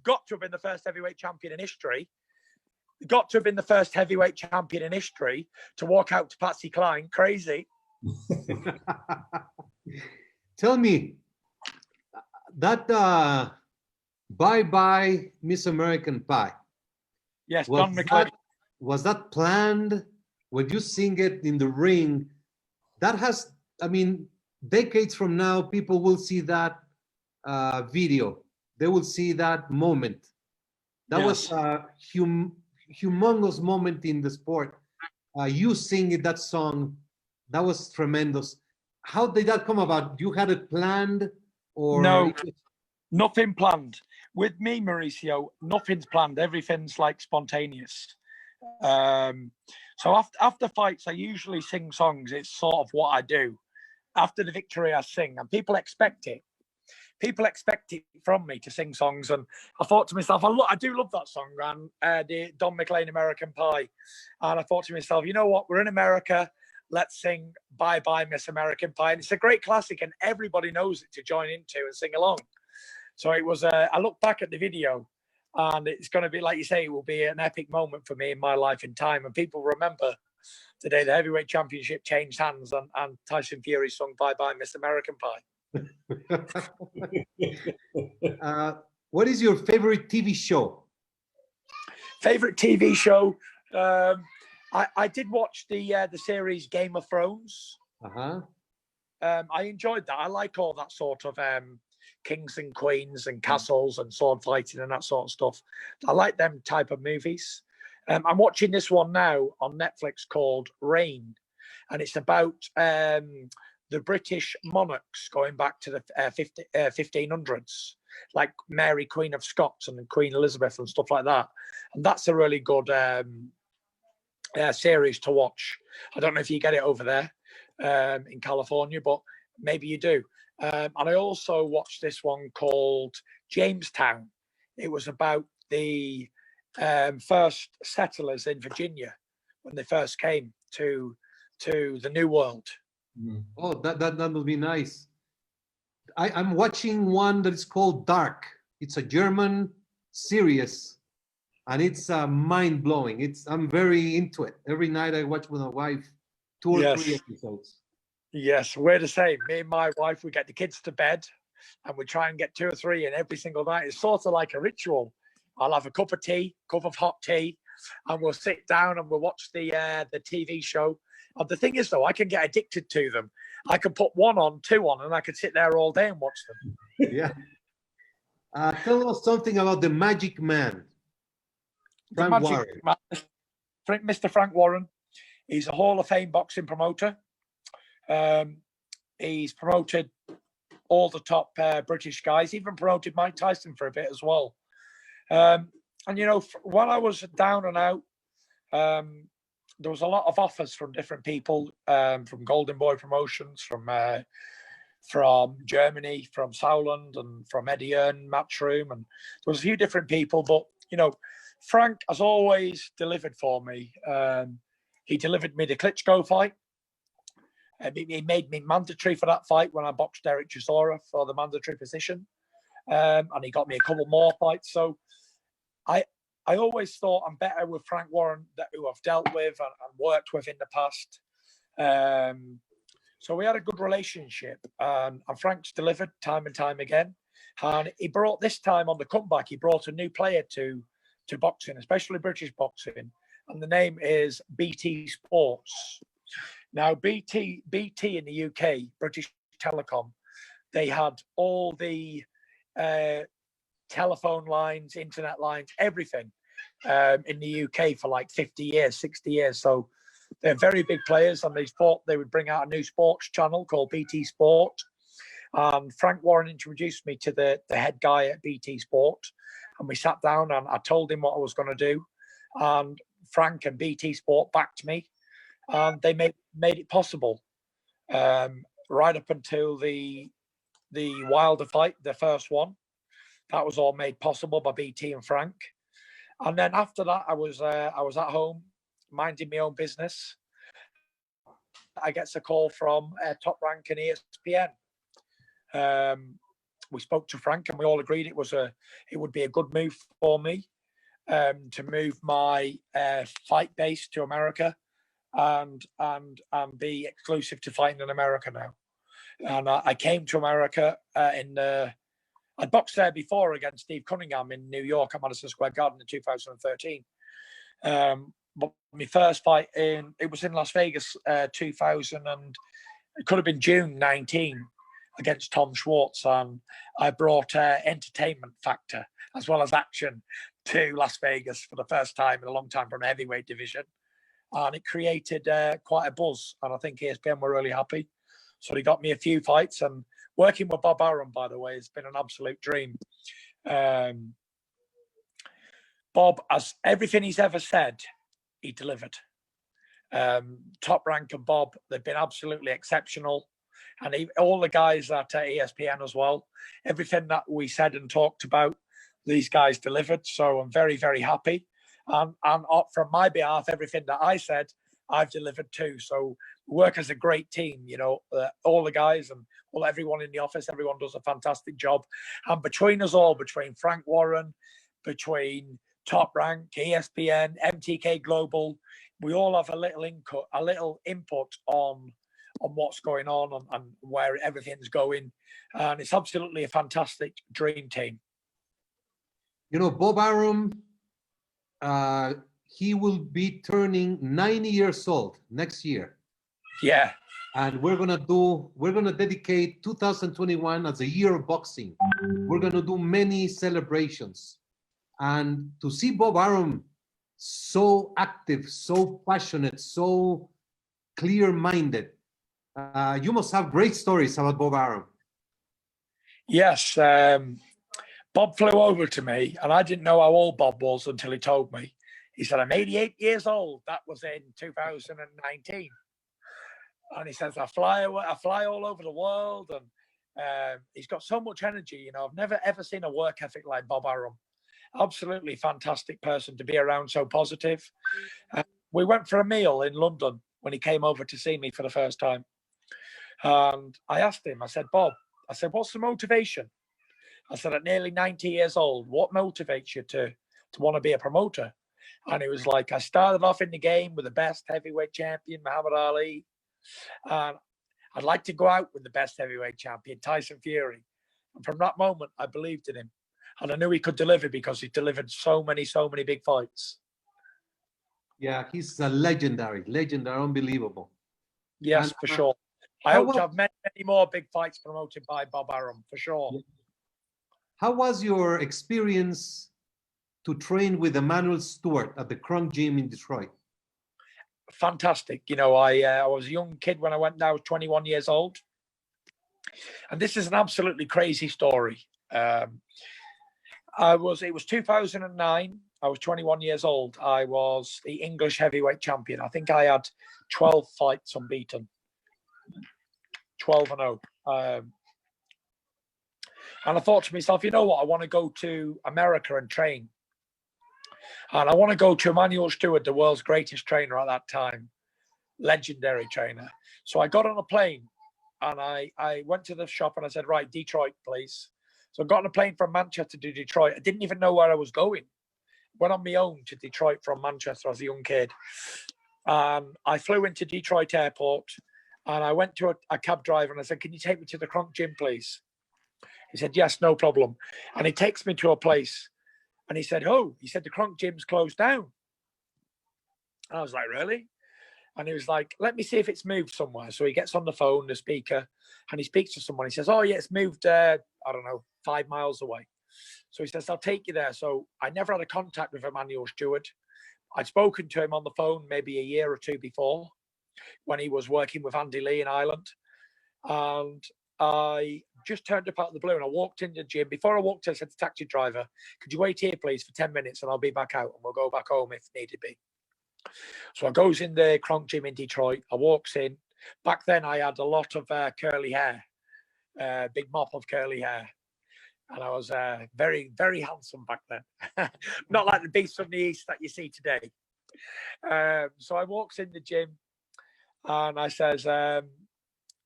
got to have been the first heavyweight champion in history. Got to have been the first heavyweight champion in history to walk out to Patsy Cline. Crazy. Tell me that Bye Bye Miss American Pie. Yes, Don McLean. Was that planned? When you sing it in the ring, that has, I mean, decades from now, people will see that video. They will see that moment. That was a humongous moment in the sport. You singing that song, that was tremendous. How did that come about? You had it planned, or no? Nothing planned. With me, Mauricio, nothing's planned. Everything's like spontaneous. So after fights, I usually sing songs. It's sort of what I do. After the victory, I sing, and people expect it. People expect it from me to sing songs, and I thought to myself, I do love that song, and the Don McLean American Pie. And I thought to myself, you know what? We're in America. Let's sing Bye Bye Miss American Pie. And it's a great classic, and everybody knows it to join into and sing along. So it was, I look back at the video, and it's going to be, like you say, it will be an epic moment for me in my life in time. And people remember the day the heavyweight championship changed hands and Tyson Fury sung Bye Bye Miss American Pie. What is your favorite TV show? Favorite TV show? I did watch the series Game of Thrones. I enjoyed that. I like all that sort of kings and queens and castles and sword fighting and that sort of stuff. I like them type of movies. I'm watching this one now on Netflix called Reign, and it's about the British monarchs going back to the 1500s, like Mary, Queen of Scots, and Queen Elizabeth and stuff like that. And that's a really good series to watch. I don't know if you get it over there in California, but maybe you do. And I also watched this one called Jamestown. It was about the first settlers in Virginia when they first came to the New World. Oh, that would be nice. I'm watching one that is called Dark. It's a German series, and it's mind-blowing. I'm very into it. Every night I watch with my wife 2 or 3 episodes. Yes, we're the same. Me and my wife, we get the kids to bed, and we try and get 2 or 3 in every single night. It's sort of like a ritual. I'll have a cup of hot tea, and we'll sit down and we'll watch the TV show. And the thing is, though, I can get addicted to them. I can put 1 on, 2 on, and I could sit there all day and watch them. Yeah. Tell us something about the Magic Man. Frank Warren. Mr. Frank Warren. He's a Hall of Fame boxing promoter. He's promoted all the top British guys, even promoted Mike Tyson for a bit as well. And, you know, when I was down and out, there was a lot of offers from different people, from Golden Boy Promotions, from Germany, from Sauerland, and from Eddie Earn, Matchroom, and there was a few different people. But, you know, Frank has always delivered for me. He delivered me the Klitschko fight. He made me mandatory for that fight when I boxed Derek Chisora for the mandatory position. And he got me a couple more fights. So I always thought I'm better with Frank Warren, who I've dealt with and worked with in the past. So we had a good relationship. And Frank's delivered time and time again. And he brought, this time on the comeback, he brought a new player to boxing, especially British boxing. And the name is BT Sports. Now, BT in the UK, British Telecom, they had all the telephone lines, internet lines, everything in the UK for like 50 years, 60 years. So they're very big players, and they thought they would bring out a new sports channel called BT Sport. And Frank Warren introduced me to the head guy at BT Sport, and we sat down and I told him what I was going to do. And Frank and BT Sport backed me. And they made it possible, right up until the Wilder fight, the first one. That was all made possible by BT and Frank. And then after that, I was at home minding my own business. I get a call from Top Rank and ESPN, We spoke to Frank, and we all agreed it would be a good move for me to move my fight base to America and be exclusive to fighting in America now. And I came to America I'd boxed there before against Steve Cunningham in New York at Madison Square Garden in 2013. But my first fight it was in Las Vegas, 2000, and it could have been June 19 against Tom Schwartz. And I brought entertainment factor as well as action to Las Vegas for the first time in a long time from a heavyweight division. And it created quite a buzz. And I think ESPN were really happy. So he got me a few fights, and working with Bob Arum, by the way, has been an absolute dream. Bob, as everything he's ever said, he delivered. Top Rank and Bob, they've been absolutely exceptional. And all the guys at ESPN as well, everything that we said and talked about, these guys delivered. So I'm very, very happy. And from my behalf, everything that I said, I've delivered too. So we work as a great team, all the guys and everyone in the office, everyone does a fantastic job. And between us all, between Frank Warren, between Top Rank, ESPN, MTK Global, we all have a little input on what's going on and where everything's going. And it's absolutely a fantastic dream team. Bob Arum, he will be turning 90 years old next year. Yeah. And we're gonna dedicate 2021 as a year of boxing. We're gonna do many celebrations. And to see Bob Arum so active, so passionate, so clear-minded, you must have great stories about Bob Arum. Yes. Bob flew over to me, and I didn't know how old Bob was until he told me. He said, I'm 88 years old. That was in 2019. And he says, I fly all over the world. And he's got so much energy. I've never, ever seen a work ethic like Bob Arum. Absolutely fantastic person to be around, so positive. We went for a meal in London when he came over to see me for the first time. And I asked him, I said, Bob, what's the motivation? I said, at nearly 90 years old, what motivates you to want to be a promoter? And he was like, I started off in the game with the best heavyweight champion, Muhammad Ali. And I'd like to go out with the best heavyweight champion, Tyson Fury. And from that moment, I believed in him. And I knew he could deliver because he delivered so many big fights. Yeah, he's a legendary, unbelievable. Yes, for sure. I hope to have many more big fights promoted by Bob Arum, for sure. Yeah. How was your experience to train with Emmanuel Stewart at the Kronk Gym in Detroit? Fantastic. I was a young kid when I went there. I was 21 years old. And this is an absolutely crazy story. It was 2009. I was 21 years old. I was the English heavyweight champion. I think I had 12 fights unbeaten. 12-0. And I thought to myself, you know what? I want to go to America and train. And I want to go to Emmanuel Stewart, the world's greatest trainer at that time. Legendary trainer. So I got on a plane and I went to the shop and I said, right, Detroit, please. So I got on a plane from Manchester to Detroit. I didn't even know where I was going. Went on my own to Detroit from Manchester as a young kid. I flew into Detroit airport and I went to a cab driver and I said, can you take me to the Kronk Gym, please? He said, yes, no problem. And he takes me to a place and he said, the Kronk Gym's closed down. And I was like, really? And he was like, let me see if it's moved somewhere. So he gets on the phone, the speaker, and he speaks to someone. He says, oh, yeah, it's moved, 5 miles away. So he says, I'll take you there. So I never had a contact with Emmanuel Stewart. I'd spoken to him on the phone maybe a year or two before when he was working with Andy Lee in Ireland. And I just turned up out of the blue and I walked into the gym. Before I walked in, I said to the taxi driver, could you wait here, please, for 10 minutes and I'll be back out and we'll go back home if needed be. So I goes in the Kronk Gym in Detroit. I walks in. Back then, I had a lot of curly hair, big mop of curly hair. And I was very, very handsome back then. Not like the beast from the East that you see today. So I walks in the gym and I says,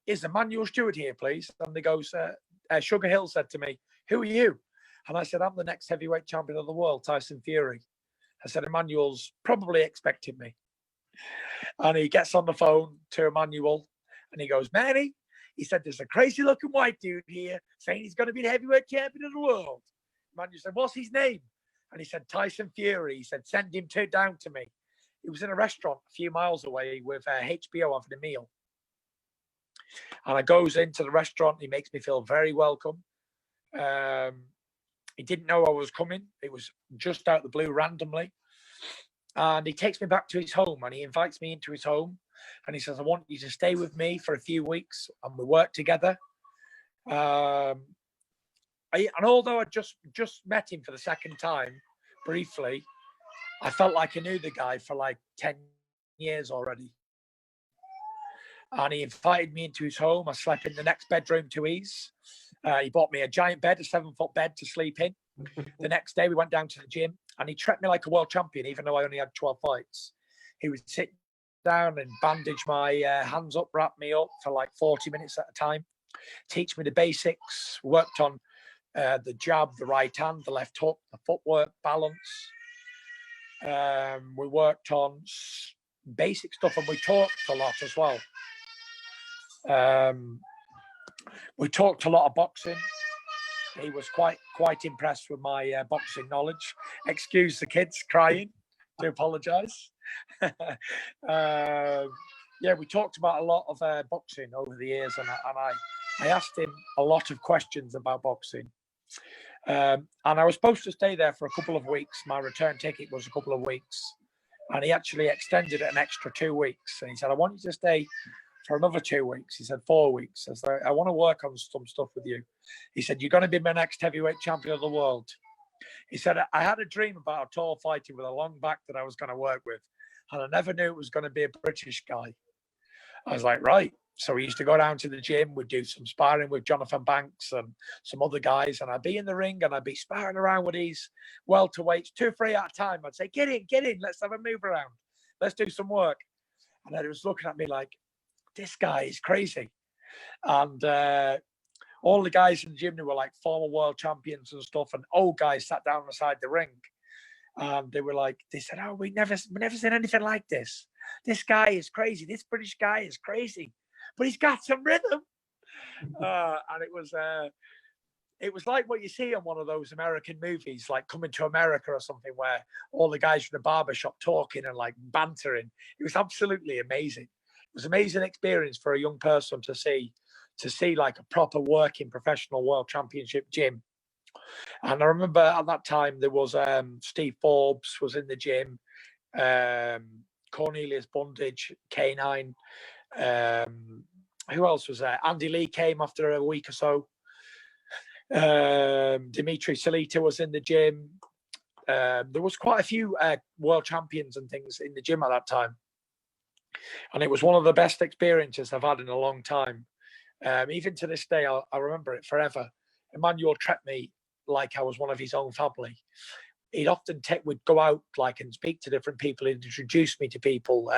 is Emmanuel Stewart here, please? And they goes, Sugar Hill said to me, "Who are you?" And I said, "I'm the next heavyweight champion of the world, Tyson Fury." I said, "Emmanuel's probably expecting me." And he gets on the phone to Emmanuel and he goes, "Manny," he said, "there's a crazy looking white dude here saying he's going to be the heavyweight champion of the world." Emmanuel said, "What's his name?" And he said, "Tyson Fury." He said, "Send him down to me." He was in a restaurant a few miles away with HBO having a meal. And I goes into the restaurant. He makes me feel very welcome. He didn't know I was coming. It was just out of the blue randomly. And he takes me back to his home and he invites me into his home. And he says, "I want you to stay with me for a few weeks and we work together." And although I just met him for the second time, briefly, I felt like I knew the guy for like 10 years already. And he invited me into his home. I slept in the next bedroom to ease. He bought me a giant bed, a 7-foot bed to sleep in. The next day we went down to the gym and he treated me like a world champion, even though I only had 12 fights. He would sit down and bandage my hands up, wrap me up for like 40 minutes at a time, teach me the basics, worked on the jab, the right hand, the left hook, the footwork, balance. We worked on basic stuff and we talked a lot as well. We talked a lot of boxing. He was quite impressed with my boxing knowledge. Excuse the kids crying. Do apologise. Yeah, we talked about a lot of boxing over the years, and I asked him a lot of questions about boxing. And I was supposed to stay there for a couple of weeks. My return ticket was a couple of weeks, and he actually extended it an extra 2 weeks. And he said, "I want you to stay for another 2 weeks." He said, 4 weeks. I said, "I want to work on some stuff with you." He said, "You're going to be my next heavyweight champion of the world." He said, "I had a dream about a tall fighter with a long back that I was going to work with, and I never knew it was going to be a British guy." I was like, "Right." So we used to go down to the gym. We'd do some sparring with Jonathan Banks and some other guys, and I'd be in the ring and I'd be sparring around with these welterweights, 2 or 3 at a time. I'd say, get in, let's have a move around. Let's do some work." And they was looking at me like, "This guy is crazy." And all the guys in the gym, they were like former world champions and stuff, and old guys sat down beside the ring. And they said, "Oh, we've never seen anything like this. This guy is crazy. This British guy is crazy, but he's got some rhythm." And it was like what you see on one of those American movies, like Coming to America or something, where all the guys from the barber shop talking and like bantering. It was absolutely amazing. It was an amazing experience for a young person to see like a proper working professional world championship gym. And I remember at that time there was Steve Forbes was in the gym, Cornelius Bundage, K9. Who else was there? Andy Lee came after a week or so. Dimitri Salita was in the gym. There was quite a few world champions and things in the gym at that time. And it was one of the best experiences I've had in a long time. Even to this day, I remember it forever. Emmanuel treated me like I was one of his own family. He'd often would go out like and speak to different people. He'd introduce me to people,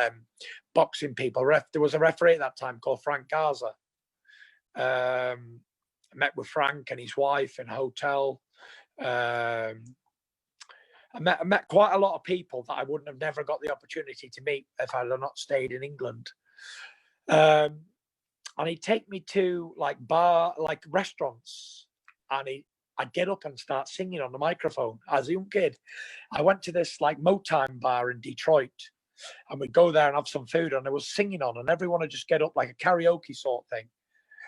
boxing people. There was a referee at that time called Frank Garza. I met with Frank and his wife in a hotel. I met quite a lot of people that I wouldn't have never got the opportunity to meet if I had not stayed in England. And he'd take me to like restaurants, and I'd get up and start singing on the microphone as a young kid. I went to this like Motown bar in Detroit, and we'd go there and have some food, and there was singing on, and everyone would just get up like a karaoke sort of thing,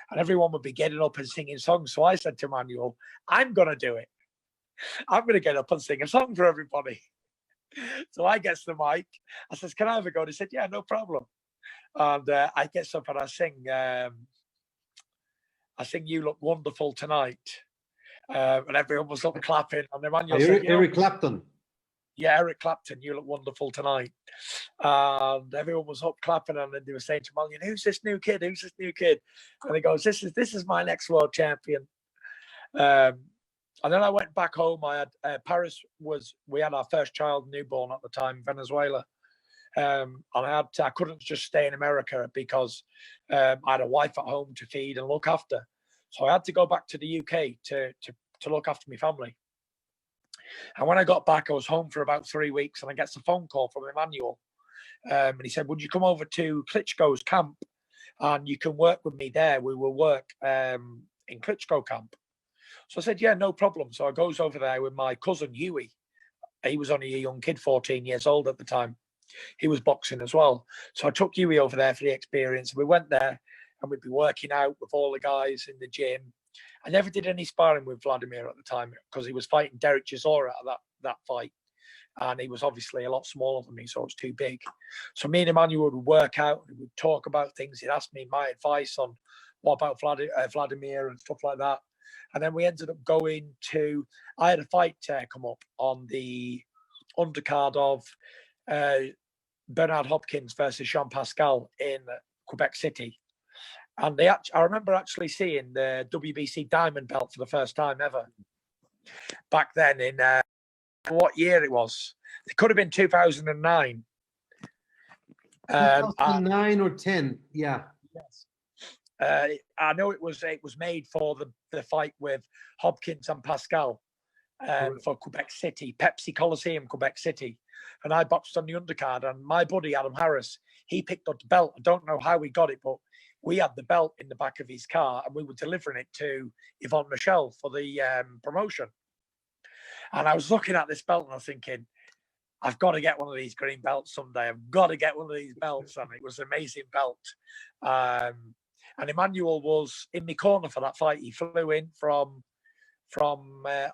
and everyone would be getting up and singing songs. So I said to Emmanuel, "I'm going to do it. I'm going to get up and sing a song for everybody." So I gets the mic. I says, "Can I have a go?" They said, "Yeah, no problem." And I get up and I sing, "You Look Wonderful Tonight." And everyone was up clapping. And Emmanuel said, Eric Clapton. Yeah, Eric Clapton, "You Look Wonderful Tonight." And everyone was up clapping, and then they were saying to Emmanuel, "Who's this new kid? Who's this new kid?" And he goes, This is my next world champion." And then I went back home. I had we had our first child, newborn at the time, Venezuela. And I couldn't just stay in America because I had a wife at home to feed and look after. So I had to go back to the UK to look after my family. And when I got back, I was home for about 3 weeks, and I get a phone call from Emmanuel. And he said, would you come over to Klitschko's camp and you can work with me there? We will work in Klitschko camp. So I said, yeah, no problem. So I goes over there with my cousin, Huey. He was only a young kid, 14 years old at the time. He was boxing as well. So I took Huey over there for the experience. We went there and we'd be working out with all the guys in the gym. I never did any sparring with Vladimir at the time because he was fighting Derek Chisora at that fight. And he was obviously a lot smaller than me, so it was too big. So me and Emmanuel would work out and we'd talk about things. He'd ask me my advice on what about Vladimir and stuff like that. And then we ended up going to, I had a fight come up on the undercard of Bernard Hopkins versus Jean Pascal in Quebec City. And I remember actually seeing the WBC diamond belt for the first time ever. Back then in what year it was. It could have been 2009. 2009 or 10, yeah. Yes. I know it was made for the fight with Hopkins and Pascal for Quebec City, Pepsi Coliseum, Quebec City. And I boxed on the undercard, and my buddy, Adam Harris, he picked up the belt. I don't know how we got it, but we had the belt in the back of his car and we were delivering it to Yvonne Michel for the promotion. And I was looking at this belt and I was thinking, I've got to get one of these green belts someday. I've got to get one of these belts. And it was an amazing belt. And Emmanuel was in my corner for that fight. He flew in from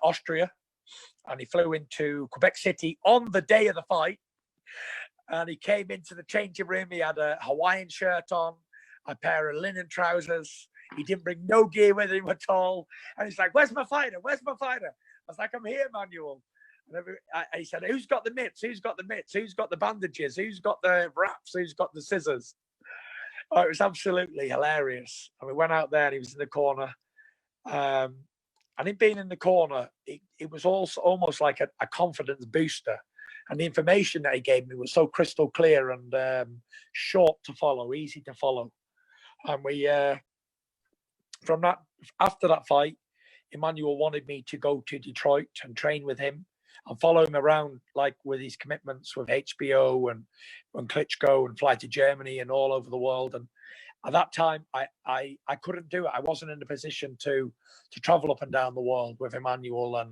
Austria and he flew into Quebec City on the day of the fight. And he came into the changing room. He had a Hawaiian shirt on, a pair of linen trousers. He didn't bring no gear with him at all. And he's like, where's my fighter? Where's my fighter? I was like, I'm here, Emmanuel. And he said, who's got the mitts? Who's got the mitts? Who's got the bandages? Who's got the wraps? Who's got the scissors? Oh, it was absolutely hilarious. And we went out there and he was in the corner. And him being in the corner, it was also almost like a confidence booster. And the information that he gave me was so crystal clear and short to follow, easy to follow. And we, after that fight, Emmanuel wanted me to go to Detroit and train with him and follow him around, like with his commitments with HBO and Klitschko, and fly to Germany and all over the world. And at that time, I couldn't do it. I wasn't in a position to travel up and down the world with Emmanuel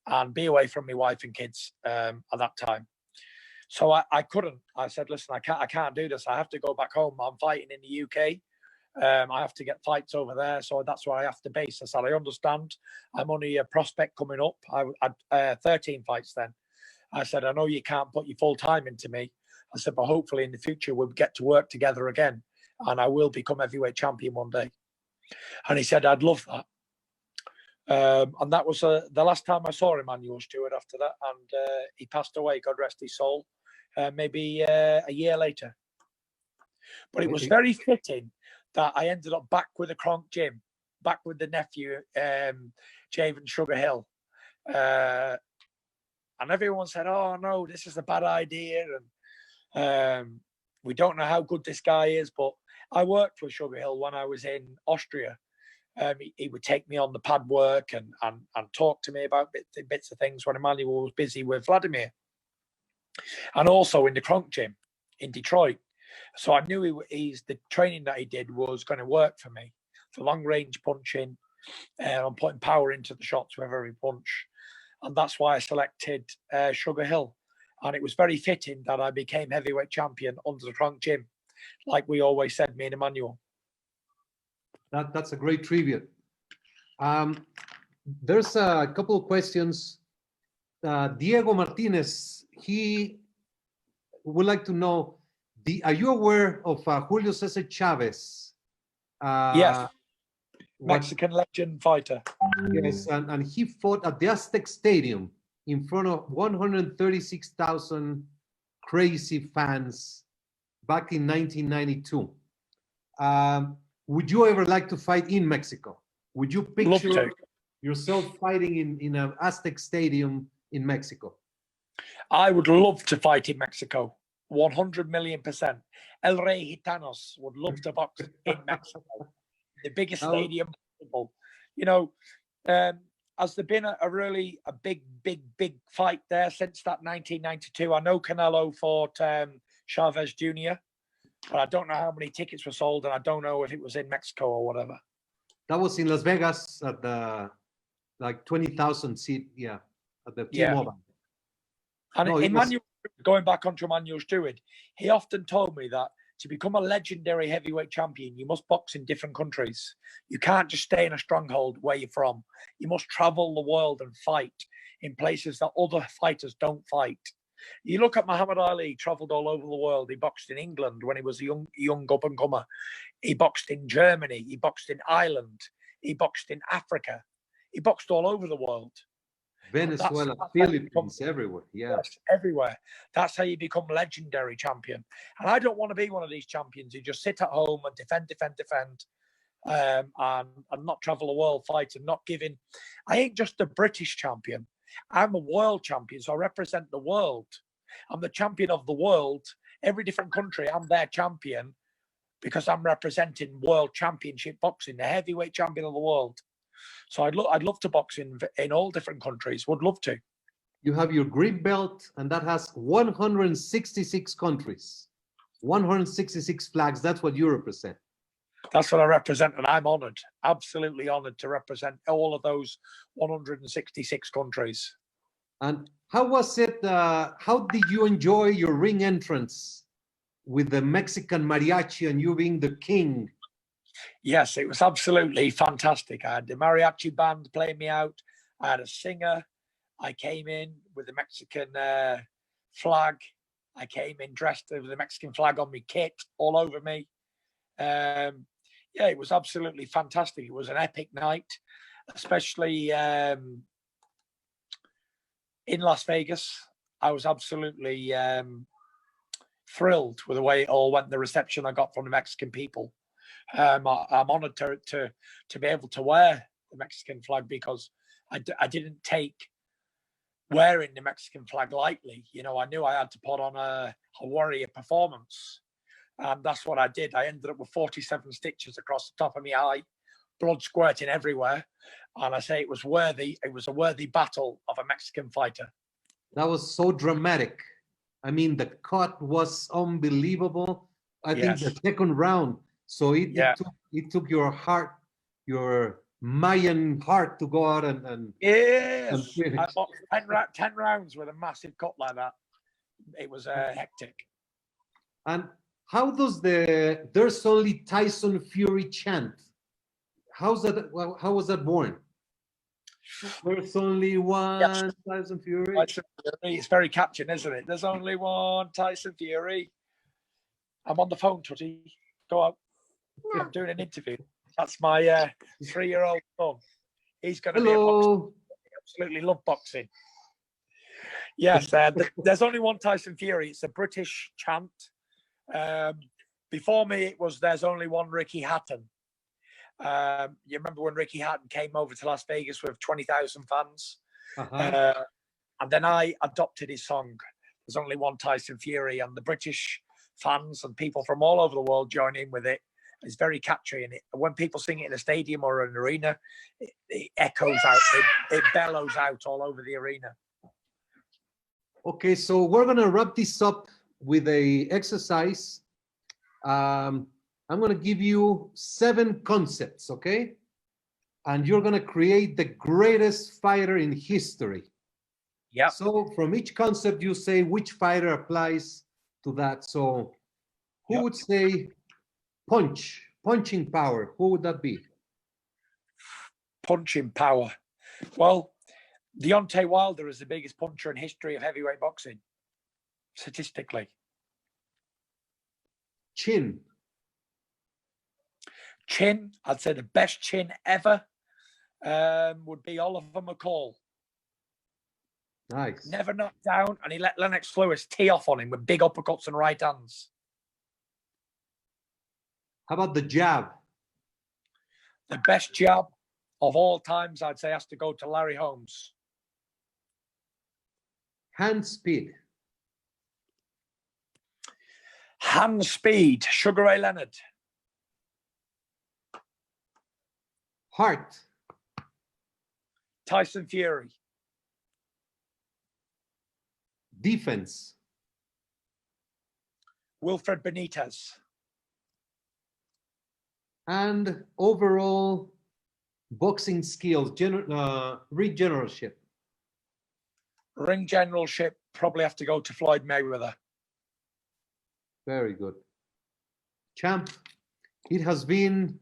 and be away from my wife and kids at that time. So I couldn't. I said, listen, I can't do this. I have to go back home. I'm fighting in the UK. I have to get fights over there, so that's where I have to base. I said, I understand. I'm only a prospect coming up. I had 13 fights then. I said, I know you can't put your full time into me. I said, but hopefully in the future we'll get to work together again, and I will become heavyweight champion one day. And he said, I'd love that. And that was the last time I saw Emmanuel Stewart after that, and he passed away, God rest his soul, maybe a year later. But it was very fitting that I ended up back with the Kronk Gym, back with the nephew, Javen Sugar Hill. And everyone said, oh, no, this is a bad idea. And we don't know how good this guy is. But I worked with Sugar Hill when I was in Austria. He would take me on the pad work and talk to me about bits of things when Emmanuel was busy with Vladimir. And also in the Kronk Gym in Detroit. So I knew the training that he did was going to work for me. For long range punching, I'm putting power into the shots with every punch. And that's why I selected Sugar Hill. And it was very fitting that I became heavyweight champion under the Kronk Gym, like we always said, me and Emmanuel. That's a great tribute. There's a couple of questions. Diego Martinez, he would like to know, are you aware of Julio Cesar Chavez? Yes, Mexican legend fighter. Yes, and he fought at the Aztec Stadium in front of 136,000 crazy fans back in 1992. Would you ever like to fight in Mexico? Would you picture yourself fighting in an Aztec Stadium in Mexico? I would love to fight in Mexico. 100 million%. El Rey Gitanos would love to box in Mexico. The biggest stadium possible. You know, has there been a really big fight there since that 1992? I know Canelo fought Chavez Jr., but I don't know how many tickets were sold, and I don't know if it was in Mexico or whatever. That was in Las Vegas at the like 20,000 seat, at the T-Mobile. And No, Emmanuel, going back onto Emmanuel Stewart, he often told me that to become a legendary heavyweight champion, you must box in different countries. You can't just stay in a stronghold where you're from. You must travel the world and fight in places that other fighters don't fight. You look at Muhammad Ali, he traveled all over the world. He boxed in England when he was a young up-and-comer. He boxed in Germany. He boxed in Ireland. He boxed in Africa. He boxed all over the world. Venezuela, Philippines, everywhere. Yeah. Yes, everywhere. That's how you become legendary champion. And I don't want to be one of these champions who just sit at home and defend, and not travel the world fighting, not giving. I ain't just a British champion. I'm a world champion, so I represent the world. I'm the champion of the world. Every different country, I'm their champion because I'm representing world championship boxing, the heavyweight champion of the world. So I'd love to box in all different countries. Would love to. You have your green belt, and that has 166 countries, 166 flags. That's what you represent. That's what I represent, and I'm honoured, absolutely honoured to represent all of those 166 countries. And how was it? How did you enjoy your ring entrance with the Mexican mariachi and you being the king? Yes, it was absolutely fantastic. I had the mariachi band playing me out. I had a singer. I came in with the Mexican flag. I came in dressed with the Mexican flag on me kit all over me. It was absolutely fantastic. It was an epic night, especially in Las Vegas. I was absolutely thrilled with the way it all went, the reception I got from the Mexican people. I'm honoured to be able to wear the Mexican flag because I didn't take wearing the Mexican flag lightly. You know, I knew I had to put on a warrior performance. And that's what I did. I ended up with 47 stitches across the top of my eye, blood squirting everywhere. And I say it was worthy. It was a worthy battle of a Mexican fighter. That was so dramatic. I mean, the cut was unbelievable. I think the second round. So it took your heart, your Mayan heart to go out and yes. And I boxed 10 rounds with a massive cut like that. It was hectic. And how does there's only Tyson Fury chant? How was that born? There's only one Tyson Fury. Tyson Fury. It's very catching, isn't it? There's only one Tyson Fury. I'm on the phone, Tutty. Go out. I'm doing an interview. That's my 3-year-old son. He's going to be a boxer. He absolutely love boxing. Yes, there's only one Tyson Fury. It's a British chant. Before me, it was there's only one Ricky Hatton. You remember when Ricky Hatton came over to Las Vegas with 20,000 fans? And then I adopted his song. There's only one Tyson Fury, and the British fans and people from all over the world join in with it. It's very catchy, and when people sing it in a stadium or an arena, it echoes out, it bellows out all over the arena. Okay, so we're gonna wrap this up with a exercise. I'm gonna give you 7 concepts, okay? And you're gonna create the greatest fighter in history. Yeah. So from each concept, you say which fighter applies to that. So who would say punching power? Who would that be? Punching power. Well, Deontay Wilder is the biggest puncher in history of heavyweight boxing, statistically. Chin, I'd say the best chin ever would be Oliver McCall. Nice. Never knocked down, and he let Lennox Lewis tee off on him with big uppercuts and right hands. How about the jab? The best jab of all times, I'd say, has to go to Larry Holmes. Hand speed. Hand speed, Sugar Ray Leonard. Heart. Tyson Fury. Defense. Wilfred Benitez. And overall boxing skills, ring generalship. Ring generalship, probably have to go to Floyd Mayweather. Very good. Champ, it has been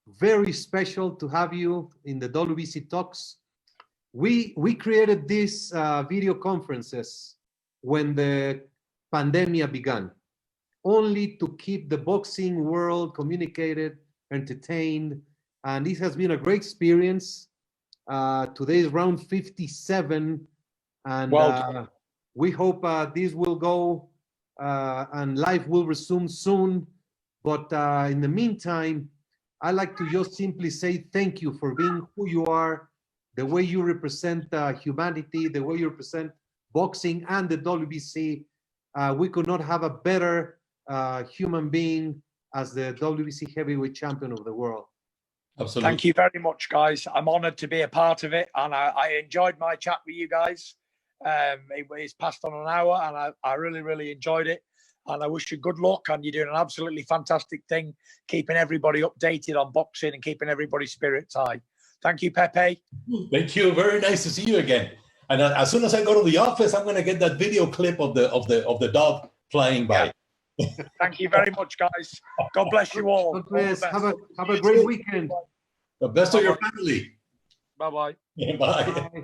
very special to have you in the WBC Talks. We created these video conferences when the pandemic began, only to keep the boxing world communicated, entertained, and this has been a great experience. Today is round 57, and we hope this will go and life will resume soon. But in the meantime, I like to just simply say thank you for being who you are, the way you represent humanity, the way you represent boxing and the WBC. We could not have a better human being as the WBC heavyweight champion of the world. Absolutely. Thank you very much, guys. I'm honoured to be a part of it, and I enjoyed my chat with you guys. It's passed on an hour, and I really, really enjoyed it. And I wish you good luck, and you're doing an absolutely fantastic thing, keeping everybody updated on boxing and keeping everybody's spirits high. Thank you, Pepe. Thank you. Very nice to see you again. And as soon as I go to the office, I'm going to get that video clip of the dog flying by. Yeah. Thank you very much, guys. God bless you all. God bless. Have a great weekend. The best of your family. Bye-bye. Bye. Bye.